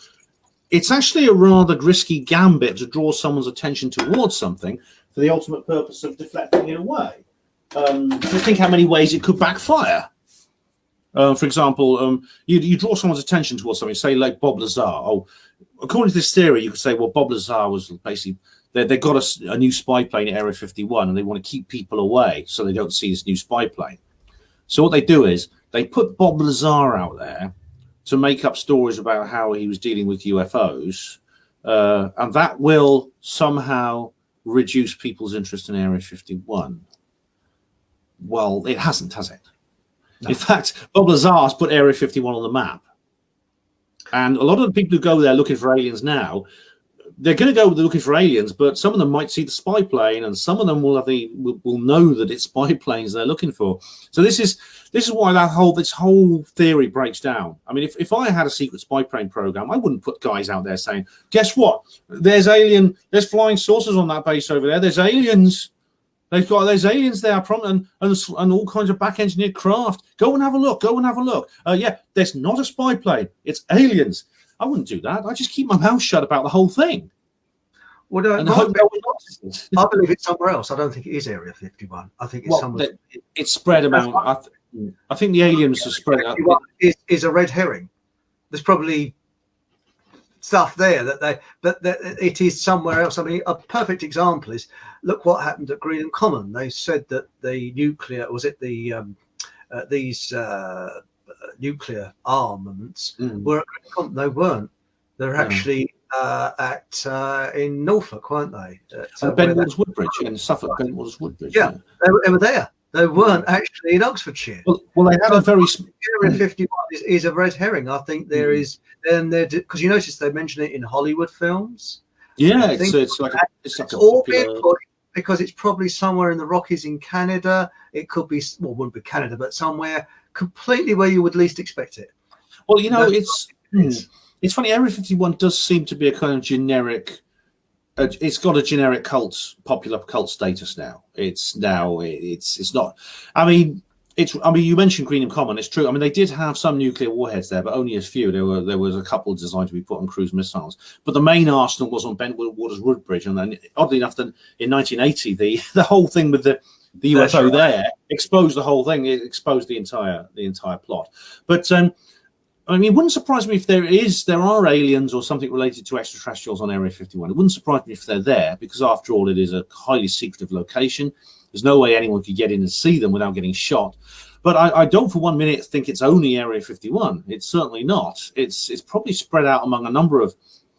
it's actually a rather risky gambit to draw someone's attention towards something for the ultimate purpose of deflecting it away. So think how many ways it could backfire. For example, you draw someone's attention towards something, say like Bob Lazar. Oh, according to this theory, you could say, well, Bob Lazar was basically, they got a new spy plane at Area 51 and they want to keep people away so they don't see this new spy plane. So what they do is they put Bob Lazar out there to make up stories about how he was dealing with UFOs, and that will somehow reduce people's interest in Area 51. Well, it hasn't, has it? No. In fact, Bob Lazar's put Area 51 on the map. And a lot of the people who go there looking for aliens now, they're going to go looking for aliens, but some of them might see the spy plane, and some of them will know that it's spy planes they're looking for. So this is why this whole theory breaks down. I mean, if I had a secret spy plane program, I wouldn't put guys out there saying, "Guess what? There's flying saucers on that base over there. There's aliens. There's aliens there, and all kinds of back engineered craft. Go and have a look. Go and have a look. Yeah, there's not a spy plane. It's aliens." I wouldn't do that. I just keep my mouth shut about the whole thing. Well, I believe it's somewhere else. I don't think it is Area 51. I think it's somewhere. It's spread about. I think the aliens are spread out. Is a red herring. There's probably stuff there that it is somewhere else. I mean, a perfect example is look what happened at Greenham Common. They said that the nuclear nuclear armaments were at Greenham Common. They weren't. They're actually in Norfolk, weren't they? Benwell's Woodbridge in Suffolk. Benwell's Woodbridge. Yeah, they were there. They weren't actually in Oxfordshire. Well, they had a very. Area 51 is a red herring. I think there is, and because you notice they mention it in Hollywood films. Yeah, it's like all being put because it's probably somewhere in the Rockies in Canada. It could be, well, it wouldn't be Canada, but somewhere completely where you would least expect it. Well, you know, it's funny. Area 51 does seem to be a kind of generic. It's got a generic popular cult status now. It's not. I mean, you mentioned Greenham Common. It's true. I mean, they did have some nuclear warheads there, but only a few. There was a couple designed to be put on cruise missiles. But the main arsenal was on Bentwaters Woodbridge, and then oddly enough, then in 1980, the whole thing with the UFO there exposed the whole thing. It exposed the entire plot. But I mean, it wouldn't surprise me if there are aliens or something related to extraterrestrials on Area 51. It wouldn't surprise me if they're there, because after all, it is a highly secretive location. There's no way anyone could get in and see them without getting shot. But I don't for 1 minute think it's only Area 51. It's certainly not. It's probably spread out among a number of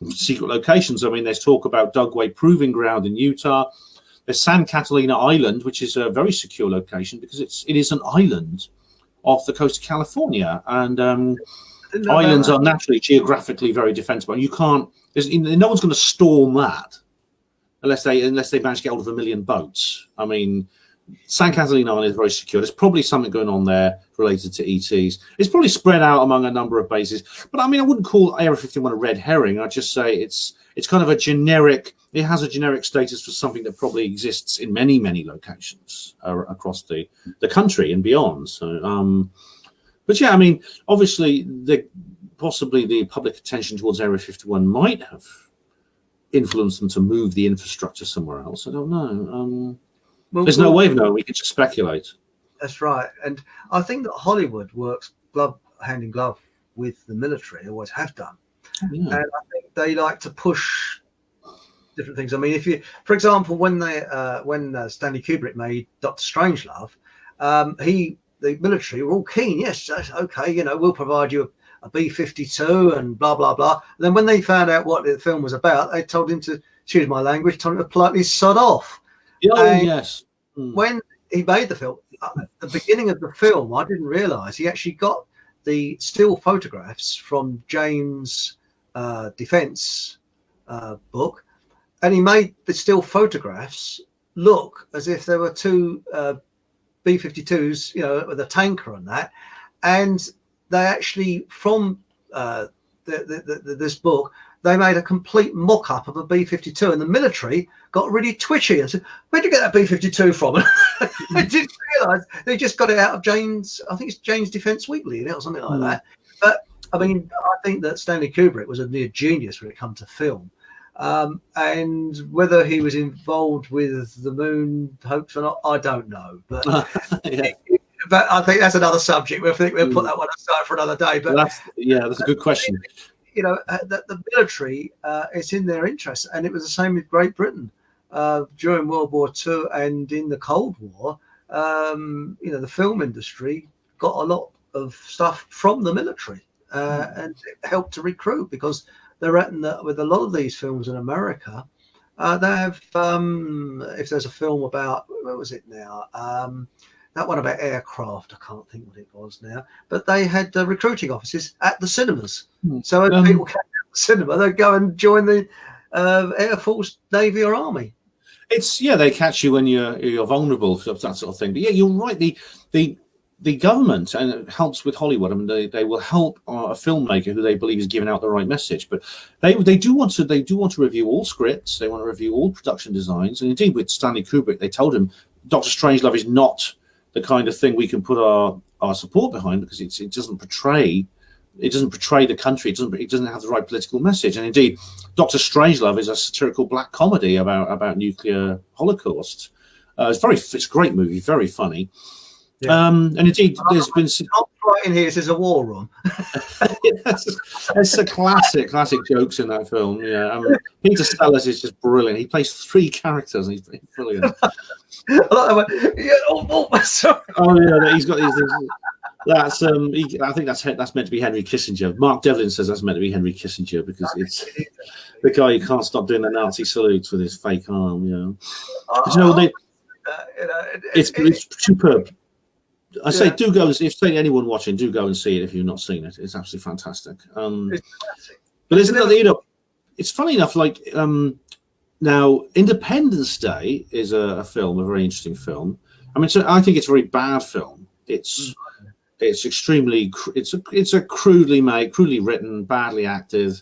secret locations. I mean, there's talk about Dugway Proving Ground in Utah. There's San Catalina Island, which is a very secure location because it is an island off the coast of California, and islands are naturally geographically very defensible. And you can't. No one's going to storm that unless they manage to get hold of 1 million boats. I mean, San Catalina Island is very secure. There's probably something going on there related to ETs. It's probably spread out among a number of bases. But I mean, I wouldn't call Area 51 a red herring. I'd just say it's kind of a generic. It has a generic status for something that probably exists in many, many locations across the country and beyond. So, but yeah, I mean, obviously possibly the public attention towards Area 51 might have influenced them to move the infrastructure somewhere else. I don't know. There's no way of knowing. We can just speculate. That's right. And I think that Hollywood works hand in glove with the military. They always have done. Yeah. And I think they like to push different things. I mean, for example, when Stanley Kubrick made Dr. Strangelove, the military were all keen. Yes, okay, we'll provide you a B-52 and blah blah blah. And then when they found out what the film was about, they told him to, excuse my language, told him to politely sod off. Yes. When he made the film, at the beginning of the film, I didn't realise he actually got the still photographs from James' defence book, and he made the still photographs look as if there were two B-52s, with a tanker on that, and they actually, from this book, they made a complete mock-up of a B-52, and the military got really twitchy and said, "Where'd you get that B-52 from?" They didn't realise they just got it out of James. I think it's James Defence Weekly, or something like that. But I mean, I think that Stanley Kubrick was a near genius when it comes to film. And whether he was involved with the moon hoax or not, I don't know. But but I think that's another subject. We'll put that one aside for another day. But that's a good question. That the military, it's in their interest, and it was the same with Great Britain during World War II and in the Cold War. The film industry got a lot of stuff from the military, and it helped to recruit, because they reckon that with a lot of these films in America, they have, if there's a film about, what was it now? That one about aircraft, I can't think what it was now, but they had recruiting offices at the cinemas. So if people came to the cinema, they'd go and join the Air Force, Navy or Army. They catch you when you're vulnerable, that sort of thing. But yeah, you're right. The government, and it helps with Hollywood. I mean, they will help a filmmaker who they believe is giving out the right message. But they do want to review all scripts. They want to review all production designs. And indeed, with Stanley Kubrick, they told him Dr. Strangelove is not the kind of thing we can put our support behind, because it doesn't portray the country. It doesn't have the right political message. And indeed, Dr. Strangelove is a satirical black comedy about nuclear holocaust. It's a great movie, very funny. Yeah. And indeed, there's been some right in here. This is a war room. It's a classic jokes in that film. Yeah, Peter Sellers is just brilliant. He plays 3 characters, and he's brilliant. Sorry. He's got these. That's I think that's meant to be Henry Kissinger. Mark Devlin says that's meant to be Henry Kissinger, because it's the guy who can't stop doing the Nazi salutes with his fake arm. But it's superb. I say, do go. If anyone watching, do go and see it if you've not seen it. It's absolutely fantastic. But isn't it? It's funny enough. Like now, Independence Day is a very interesting film. I mean, I think it's a very bad film. It's extremely. It's a crudely made, crudely written, badly acted,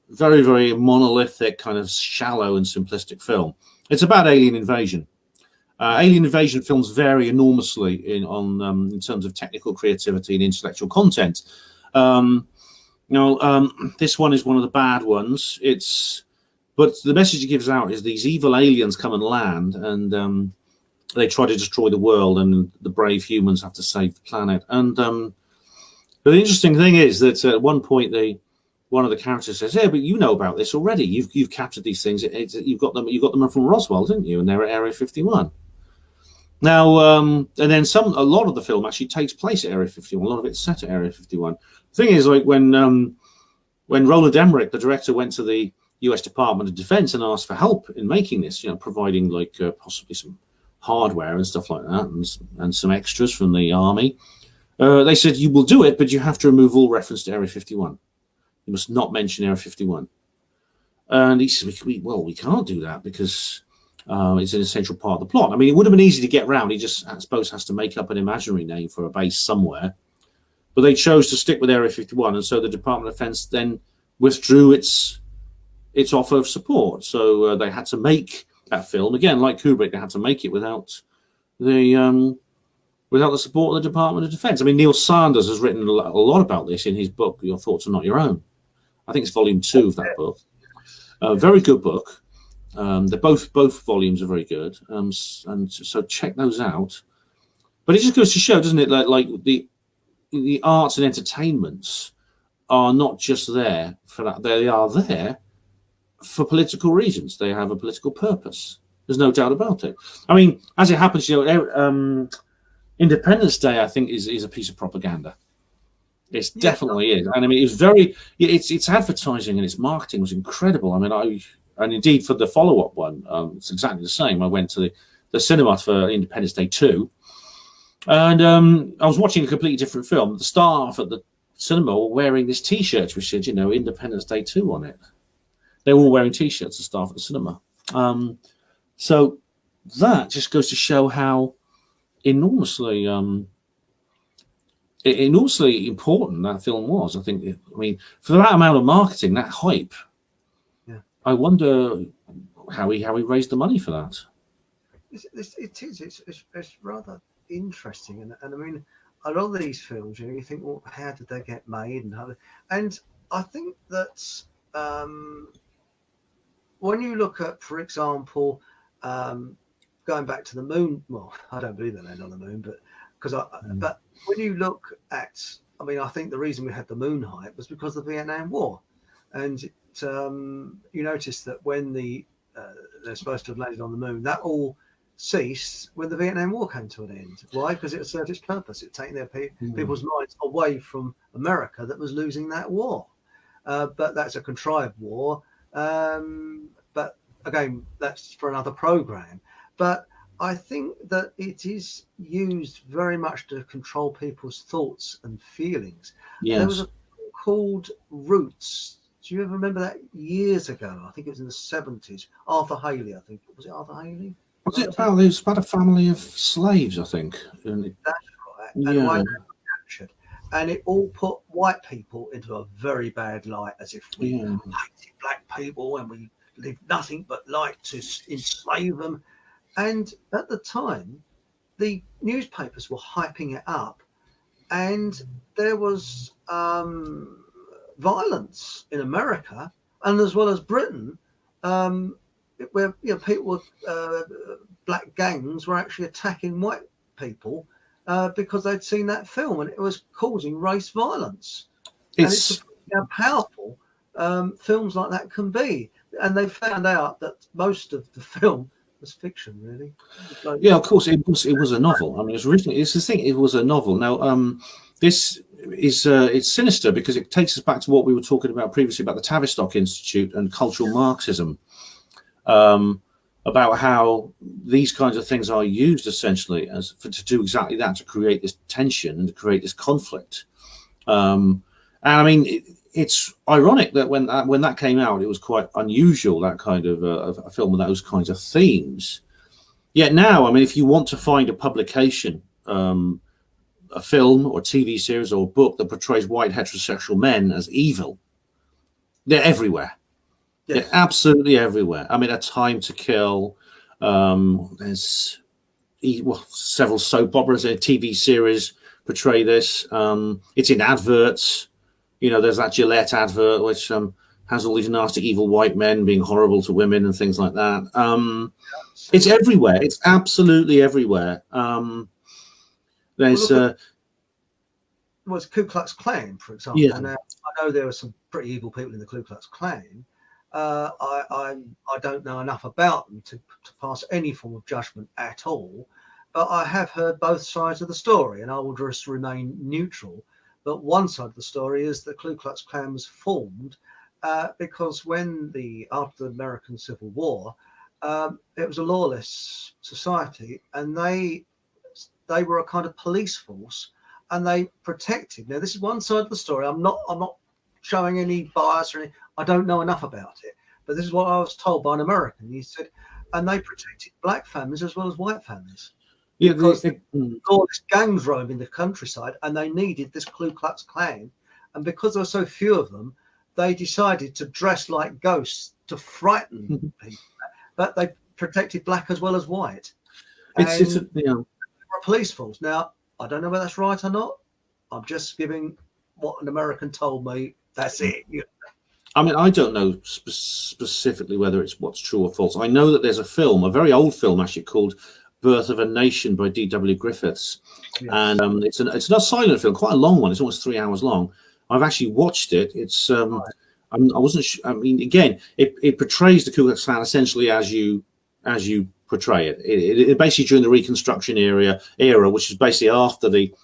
very, very monolithic, kind of shallow and simplistic film. It's about alien invasion. Alien invasion films vary enormously in terms of technical creativity and intellectual content. This one is one of the bad ones. But the message it gives out is these evil aliens come and land, and they try to destroy the world, and the brave humans have to save the planet. And but the interesting thing is that at one point one of the characters says, "Yeah, but you know about this already. You've captured these things. You've got them from Roswell, didn't you? And they're at Area 51." Now, and then a lot of the film actually takes place at Area 51. A lot of it's set at Area 51. The thing is, like when Roland Emmerich, the director, went to the U.S. Department of Defense and asked for help in making this, providing possibly some hardware and stuff like that, and some extras from the army, they said, "You will do it, but you have to remove all reference to Area 51. You must not mention Area 51." And he said, "We can't do that because." It's an essential part of the plot. I mean, it would have been easy to get around. He just, I suppose, has to make up an imaginary name for a base somewhere. But they chose to stick with Area 51, and so the Department of Defense then withdrew its offer of support. So they had to make that film again, like Kubrick. They had to make it without the without the support of the Department of Defense. I mean, Neil Sanders has written a lot about this in his book, Your Thoughts Are Not Your Own. I think it's volume 2 of that book. Very good book. They're both volumes are very good. And so check those out. But it just goes to show, doesn't it, like the arts and entertainments are not just there for that. They are there for political reasons. They have a political purpose. There's no doubt about it. I mean, as it happens, Independence Day, I think, is a piece of propaganda. It definitely is. And I mean, its advertising and its marketing was incredible. I mean, and indeed for the follow-up one, it's exactly the same. I went to the cinema for Independence Day 2, and I was watching a completely different film. The staff at the cinema were wearing this T-shirt which said, Independence Day 2 on it. They were all wearing T-shirts, the staff at the cinema. So that just goes to show how enormously important that film was. I think. I mean, for that amount of marketing, that hype. Yeah. I wonder how he raised the money for that. It's rather interesting, and I mean, a lot of these films, you think, well, how did they get made, and I think that when you look at, for example, going back to the moon. Well, I don't believe they landed on the moon, but but when you look at, I mean, I think the reason we had the moon hype was because of the Vietnam War, and you notice that when they're supposed to have landed on the moon, that all ceased when the Vietnam War came to an end. Why? Because it served its purpose. It taken their people's minds away from America that was losing that war. But that's a contrived war. But again, that's for another program. But I think that it is used very much to control people's thoughts and feelings. Yes. There was a film called Roots. Do you ever remember that years ago? I think it was in the 70s. Arthur Haley, I think. Was it Arthur Haley? Was it about? It was about a family of slaves, I think. That's right. And one captured. And it all put white people into a very bad light, as if we hated black people and we did nothing but like to enslave them. And at the time, the newspapers were hyping it up, and there was violence in America and as well as Britain, where people, black gangs were actually attacking white people because they'd seen that film, and it was causing race violence. It's how powerful films like that can be. And they found out that most of the film was fiction, really. Yeah, of course, it was a novel. I mean, it's the thing. It was a novel. Now, this is it's sinister because it takes us back to what we were talking about previously about the Tavistock Institute and cultural Marxism, about how these kinds of things are used essentially to do exactly that, to create this tension and to create this conflict. And I mean, it's ironic that when that came out, it was quite unusual, that kind of a film with those kinds of themes. Yet now, I mean, if you want to find a publication, a film or TV series or a book that portrays white heterosexual men as evil, they're everywhere. Yes. They're absolutely everywhere. I mean, A Time to Kill. There's several soap operas and TV series portray this. It's in adverts. There's that Gillette advert which has all these nasty, evil white men being horrible to women and things like that. It's everywhere. It's absolutely everywhere. There's was Ku Klux Klan, for example. Yeah. Now, I know there are some pretty evil people in the Ku Klux Klan. I don't know enough about them to pass any form of judgment at all, but I have heard both sides of the story, and I will just remain neutral. But one side of the story is the Ku Klux Klan was formed because after the American Civil War, it was a lawless society, and they were a kind of police force, and they protected. Now, this is one side of the story. I'm not showing any bias or anything. I don't know enough about it, but this is what I was told by an American. He said, and they protected black families as well as white families. Yeah, because all these gangs roaming the countryside, and they needed this Ku Klux Klan. And because there were so few of them, they decided to dress like ghosts to frighten people. But they protected black as well as white. It's a police force. Now, I don't know whether that's right or not. I'm just giving what an American told me. That's it. I mean, I don't know specifically whether it's what's true or false. I know that there's a film, a very old film actually, called Birth of a Nation by D.W. Griffiths. Yes. And it's not a silent film, quite a long one. It's almost 3 hours long. I've actually watched it. It's right. I wasn't. I mean, again, it portrays the Ku Klux Klan essentially as you portray it. It basically during the Reconstruction era, which is basically after the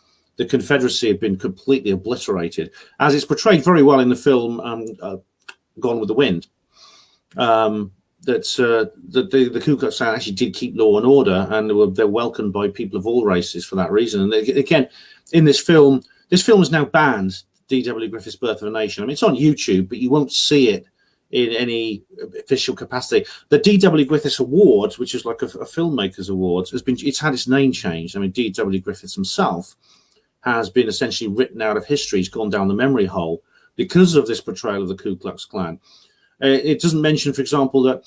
Confederacy had been completely obliterated, as it's portrayed very well in the film Gone with the Wind. That the Ku Klux Klan actually did keep law and order, and they're welcomed by people of all races for that reason. And again, in this film is now banned. D.W. Griffith's Birth of a Nation. I mean, it's on YouTube, but you won't see it in any official capacity. The D.W. Griffiths Awards, which is like a filmmakers awards, it's had its name changed. I mean, D.W. Griffiths himself has been essentially written out of history. He's gone down the memory hole because of this portrayal of the Ku Klux Klan. It doesn't mention, for example, that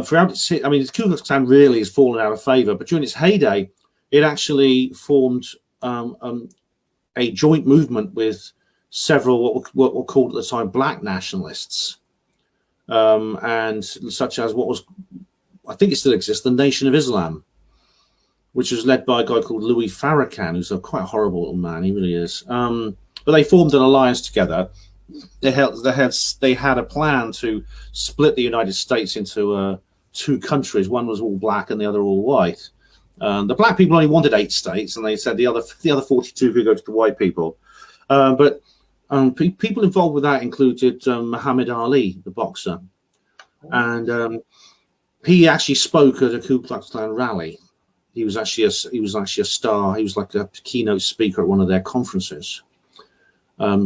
throughout its, I mean, the Ku Klux Klan really has fallen out of favor, but during its heyday, it actually formed a joint movement with several what were called at the time black nationalists, and such as what was, I think it still exists, the Nation of Islam, which was led by a guy called Louis Farrakhan, who's a quite horrible little man. He really is. But they formed an alliance together. They had a plan to split the United States into two countries. One was all black and the other all white. The black people only wanted 8 states, and they said the other 42 could go to the white people. But people involved with that included Muhammad Ali, the boxer, and he actually spoke at a Ku Klux Klan rally. He was actually a star. He was like a keynote speaker at one of their conferences.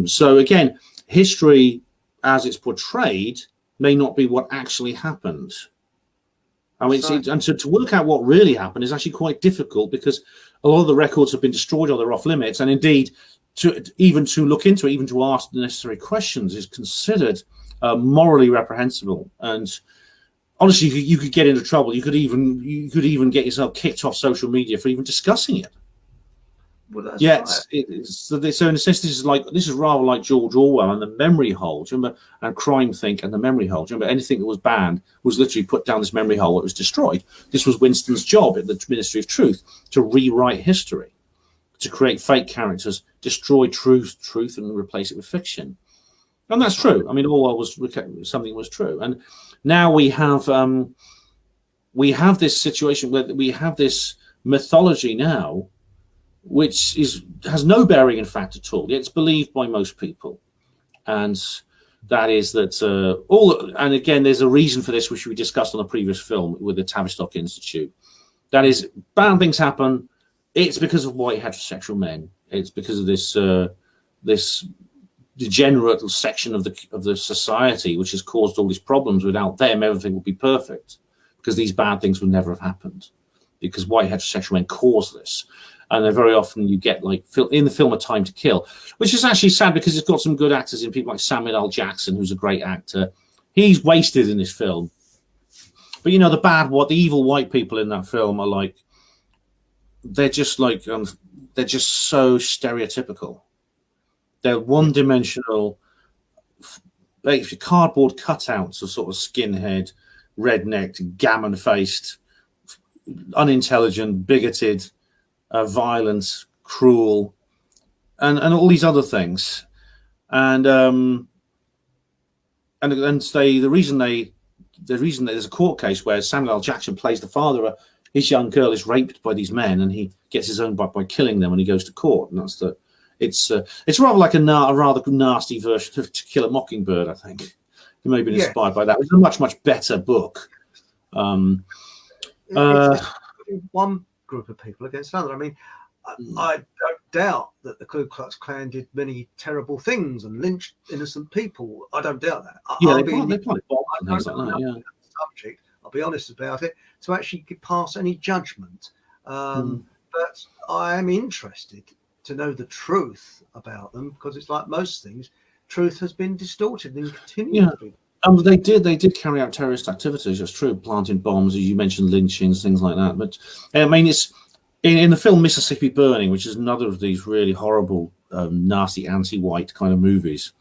So again, history as it's portrayed may not be what actually happened. I mean, and to work out what really happened is actually quite difficult, because a lot of the records have been destroyed or they're off limits, and indeed, to look into it, even to ask the necessary questions, is considered morally reprehensible. And honestly, you could get into trouble. You could even get yourself kicked off social media for even discussing it. Well, that's right. So in a sense, this is rather like George Orwell and the memory hole. Do you remember? And Crime Think and the memory hole. Do you remember? Anything that was banned was literally put down this memory hole. It was destroyed. This was Winston's job at the Ministry of Truth, to rewrite history, to create fake characters, destroy truth, and replace it with fiction. And that's true. I mean, Orwell was something was true. And now we have this situation where we have this mythology now, which has no bearing in fact at all. It's believed by most people, and that is that and again, there's a reason for this, which we discussed on the previous film with the Tavistock Institute. That is, bad things happen. It's because of white heterosexual men. It's because of this degenerate section of the society which has caused all these problems. Without them, everything would be perfect, because these bad things would never have happened, because white heterosexual men cause this. And then very often you get, like in the film A Time to Kill, which is actually sad because it's got some good actors in, people like Samuel L. Jackson, who's a great actor. He's wasted in this film. But the evil white people in that film are like, they're just so stereotypical. They're one-dimensional, cardboard cutouts of sort of skinhead, red-necked, gammon-faced, unintelligent, bigoted, violent, cruel, and all these other things, and the reason there's a court case where Samuel L. Jackson plays the father. His young girl is raped by these men, and he gets his own by killing them when he goes to court. And it's rather like a rather nasty version of To Kill a Mockingbird. I think it may have been inspired by that. It's a much better book. One group of people against another. I mean, I don't doubt that the Ku Klux Klan did many terrible things and lynched innocent people. I don't doubt that. They probably bombed and things like that. Subject. I'll be honest about it, to actually pass any judgment. But I am interested to know the truth about them, because it's like most things, truth has been distorted and continues to be. They did carry out terrorist activities. That's true, planting bombs, as you mentioned, lynchings, things like that. But I mean, in the film Mississippi Burning, which is another of these really horrible, nasty anti-white kind of movies,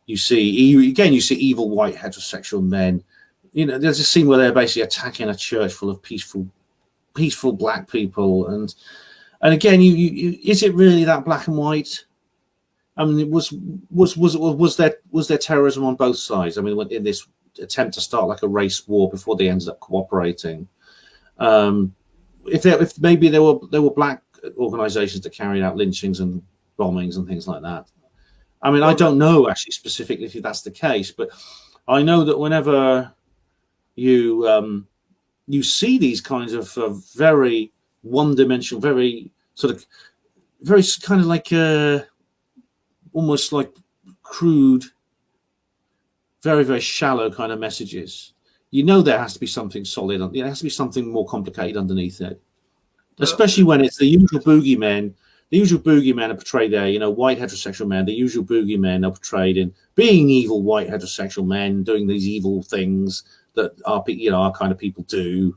you see evil white heterosexual men. There's a scene where they're basically attacking a church full of peaceful black people, and again, is it really that black and white? I mean, was there terrorism on both sides? I mean, in this attempt to start like a race war before they ended up cooperating. If maybe there were black organizations that carried out lynchings and bombings and things like that. I mean, I don't know actually specifically if that's the case, but I know that whenever you see these kinds of very one-dimensional, very kind of like almost like crude, very, very shallow kind of messages, there has to be something solid. There has to be something more complicated underneath it, especially when it's the usual boogeymen. The usual boogeymen are portrayed there, white heterosexual men. The usual boogeymen are portrayed in being evil white heterosexual men doing these evil things that our kind of people do.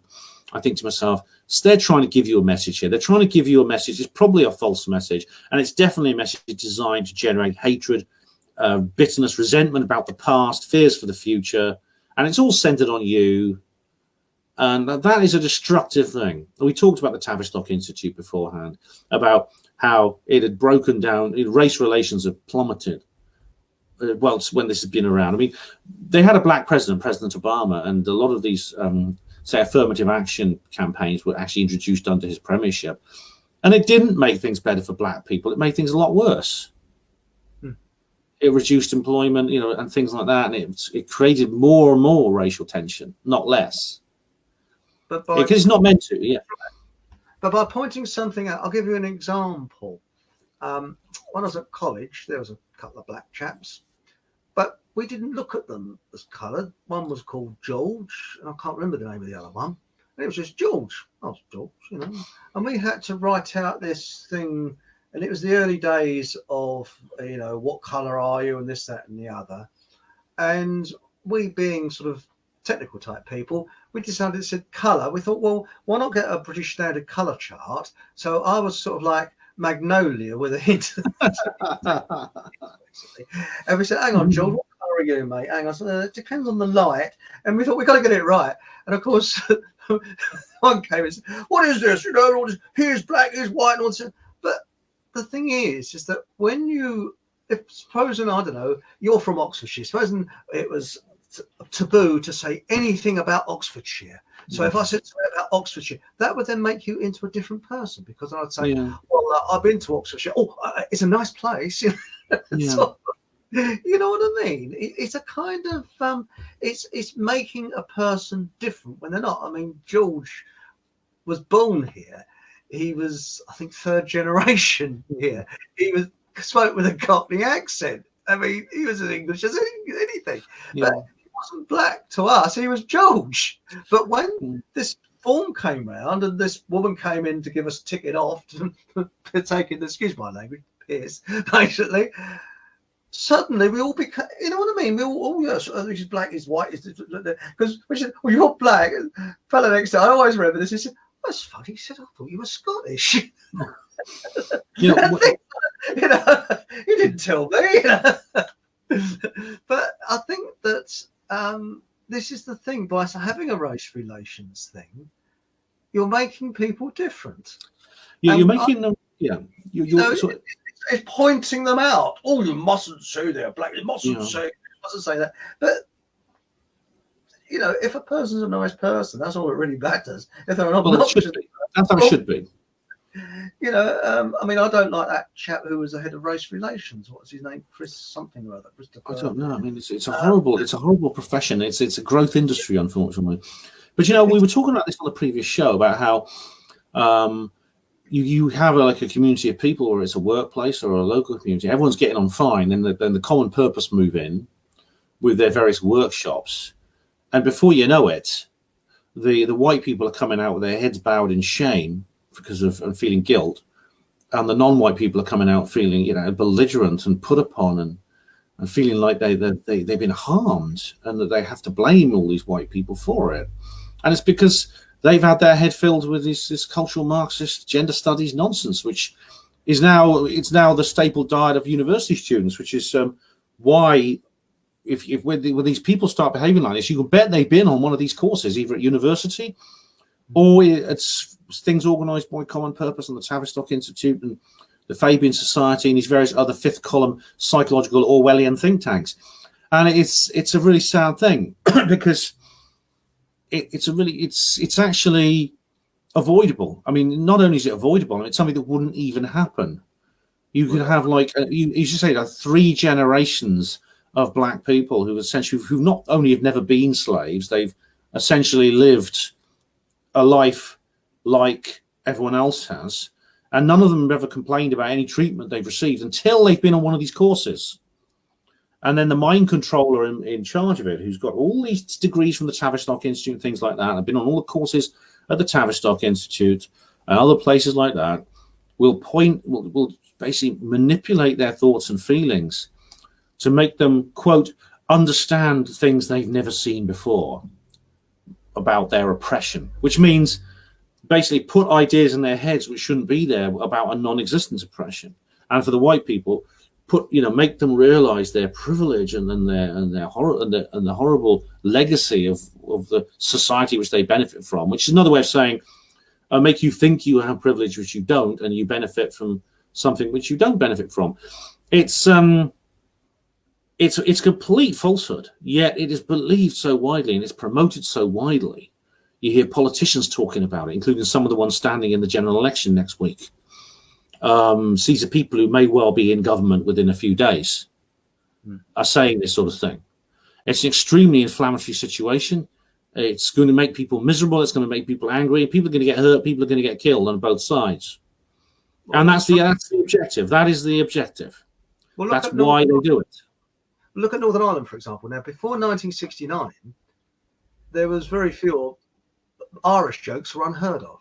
I think to myself, so they're trying to give you a message here. They're trying to give you a message. It's probably a false message, and it's definitely a message designed to generate hatred, bitterness, resentment about the past, fears for the future, and it's all centered on you. And that is a destructive thing. We talked about the Tavistock Institute beforehand, about how it had broken down, race relations have plummeted. When this has been around. I mean, they had a black president, President Obama, and a lot of these, say, affirmative action campaigns were actually introduced under his premiership. And it didn't make things better for black people. It made things a lot worse. It reduced employment, and things like that. And it created more and more racial tension, not less. Because it's not meant to, yeah. But by pointing something out, I'll give you an example. When I was at college, there was a couple of black chaps, but we didn't look at them as coloured. One was called George, and I can't remember the name of the other one. And it was just George. I was George, And we had to write out this thing, and it was the early days of, what colour are you, and this, that, and the other. And we being sort of technical type people, we decided it said colour. We thought, well, why not get a British Standard colour chart? So I was sort of like magnolia with a hint. And we said, hang on, John, what colour are you, mate? Hang on. So, it depends on the light. And we thought, we've got to get it right. And of course, one came and said, what is this? Here's black, here's white. And all this. But the thing is that when supposing, I don't know, you're from Oxfordshire, supposing it was taboo to say anything about Oxfordshire. So if I said something about Oxfordshire, that would then make you into a different person, because I'd say, well, I've been to Oxfordshire. Oh, it's a nice place. So, you know what I mean? It's a kind of, it's making a person different when they're not. I mean, George was born here. He was, I think, third generation here. He spoke with a Cockney accent. I mean, he was as English as anything. But he wasn't black to us. He was George. But when this form came round and this woman came in to give us ticket off to take in, excuse my language, piss, basically, suddenly we all became, you know what I mean? We all, yes, this is black, is white, because we said, well, you're black. Fella next to, I always remember this. He said, that's funny. He said, I thought you were Scottish. You didn't tell me. But I think that this is the thing. By having a race relations thing, you're making people different. You're making them. Yeah, it's pointing them out. Oh, you mustn't say they're black. You mustn't say that. But if a person's a nice person, that's all that really matters. If they're an obnoxious, that's how it should be. I mean, I don't like that chap who was the head of race relations. What's his name? Chris something or other. Christopher. I don't know. I mean, it's a horrible profession. It's a growth industry, unfortunately. But we were talking about this on the previous show about how you have a community of people, or it's a workplace or a local community. Everyone's getting on fine, and then the common purpose move in with their various workshops, and before you know it, the white people are coming out with their heads bowed in shame because of and feeling guilt, and the non-white people are coming out feeling belligerent and put upon and feeling like they've been harmed and that they have to blame all these white people for it. And it's because they've had their head filled with this cultural Marxist gender studies nonsense, which is now the staple diet of university students, which is why if when these people start behaving like this, you can bet they've been on one of these courses either at university or it's things organised by Common Purpose and the Tavistock Institute and the Fabian Society and these various other fifth column psychological Orwellian think tanks. And it's a really sad thing because it's actually avoidable. I mean, not only is it avoidable, it's something that wouldn't even happen. You could have you should say 3 generations of black people who not only have never been slaves, they've essentially lived a life like everyone else has, and none of them have ever complained about any treatment they've received until they've been on one of these courses. And then the mind controller in charge of it, who's got all these degrees from the Tavistock Institute and things like that, and been on all the courses at the Tavistock Institute and other places like that, will basically manipulate their thoughts and feelings to make them, quote, understand things they've never seen before about their oppression, which means basically put ideas in their heads which shouldn't be there about a non-existent oppression. And for the white people, make them realize their privilege and their horror and the horrible legacy of the society which they benefit from, which is another way of saying make you think you have privilege which you don't, and you benefit from something which you don't benefit from. It's complete falsehood, yet it is believed so widely and it's promoted so widely. You hear politicians talking about it, including some of the ones standing in the general election next week. These are people who may well be in government within a few days are saying this sort of thing. It's an extremely inflammatory situation. It's going to make people miserable. It's going to make people angry. People are going to get hurt. People are going to get killed on both sides. And that's the objective. That is the objective. Well, that's why they do it. Look at Northern Ireland, for example. Now, before 1969, there was very few Irish jokes were unheard of.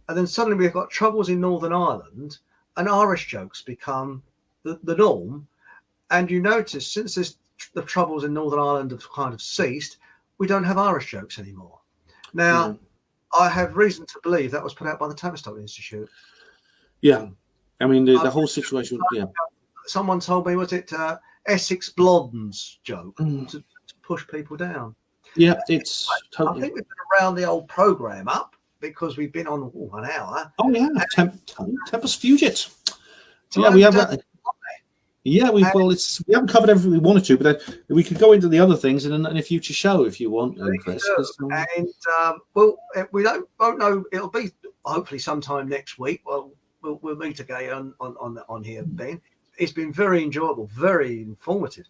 And then suddenly we've got troubles in Northern Ireland and Irish jokes become the norm. And you notice since the troubles in Northern Ireland have kind of ceased, we don't have Irish jokes anymore. Now, I have reason to believe that was put out by the Tavistock Institute. Yeah. I mean, the whole situation. Yeah. Someone told me, was it Essex Blondes joke to push people down? Yeah, it's totally. I think we've been around the old programme up, because we've been on 1 hour. Oh yeah, Tempest Fugit. Yeah, we have that. Yeah, we haven't covered everything we wanted to, but then we could go into the other things in a future show if you want, Chris. We won't know. It'll be hopefully sometime next week. Well, we'll meet again on here, Ben. It's been very enjoyable, very informative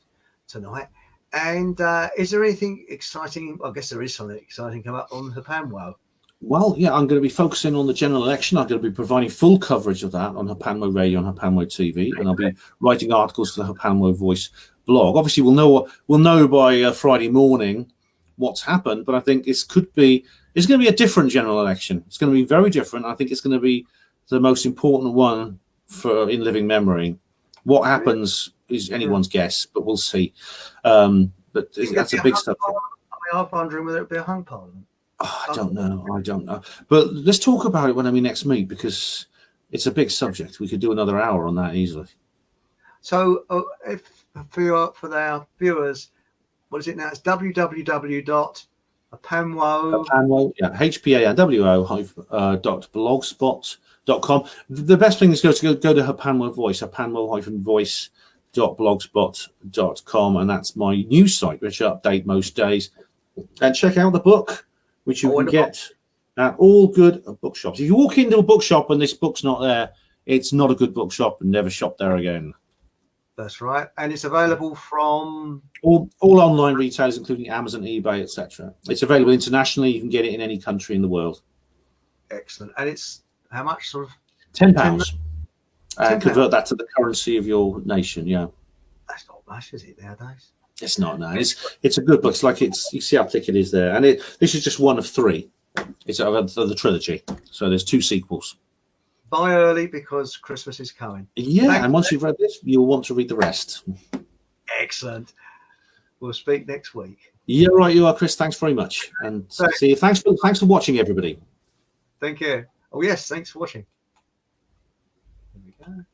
tonight. And is there anything exciting? I guess there is something exciting come up on the Panwo. Well, yeah, I'm going to be focusing on the general election. I'm going to be providing full coverage of that on Hapanwo Radio and Hapanwo TV, and I'll be writing articles for the Hapanwo Voice blog. Obviously, we'll know by Friday morning what's happened, but I think it's going to be a different general election. It's going to be very different. I think it's going to be the most important one in living memory. What happens is anyone's guess, but we'll see. But that's a big subject. I'm wondering whether it'll be a hung parliament. Oh, I don't know. But let's talk about it when we next meet, because it's a big subject. We could do another hour on that easily. So for our viewers, what is it now? It's www.hapanwo. Yeah, HPANWO.blogspot.com. The best thing is go to Hapanwo Voice, hapanwo-voice.blogspot.com, and that's my news site, which I update most days. And check out the book, which you can get at all good bookshops. If you walk into a bookshop and this book's not there, it's not a good bookshop, and never shop there again. That's right. And it's available from all online retailers, including Amazon, eBay, etc. It's available internationally. You can get it in any country in the world. Excellent. And it's how much? Sort of £10. And convert that to the currency of your nation. Yeah. That's not much, is it, nowadays? It's not. No. It's a good book. It's like you see how thick it is there, and this is just one of 3. It's the trilogy. So there's 2 sequels. Buy early because Christmas is coming. Yeah, and once you've read this, you'll want to read the rest. Excellent. we'll speak next week. Yeah, right, you are, Chris. Thanks very much, and see you. Thanks for watching, everybody. Thank you. Oh yes, thanks for watching. There we go.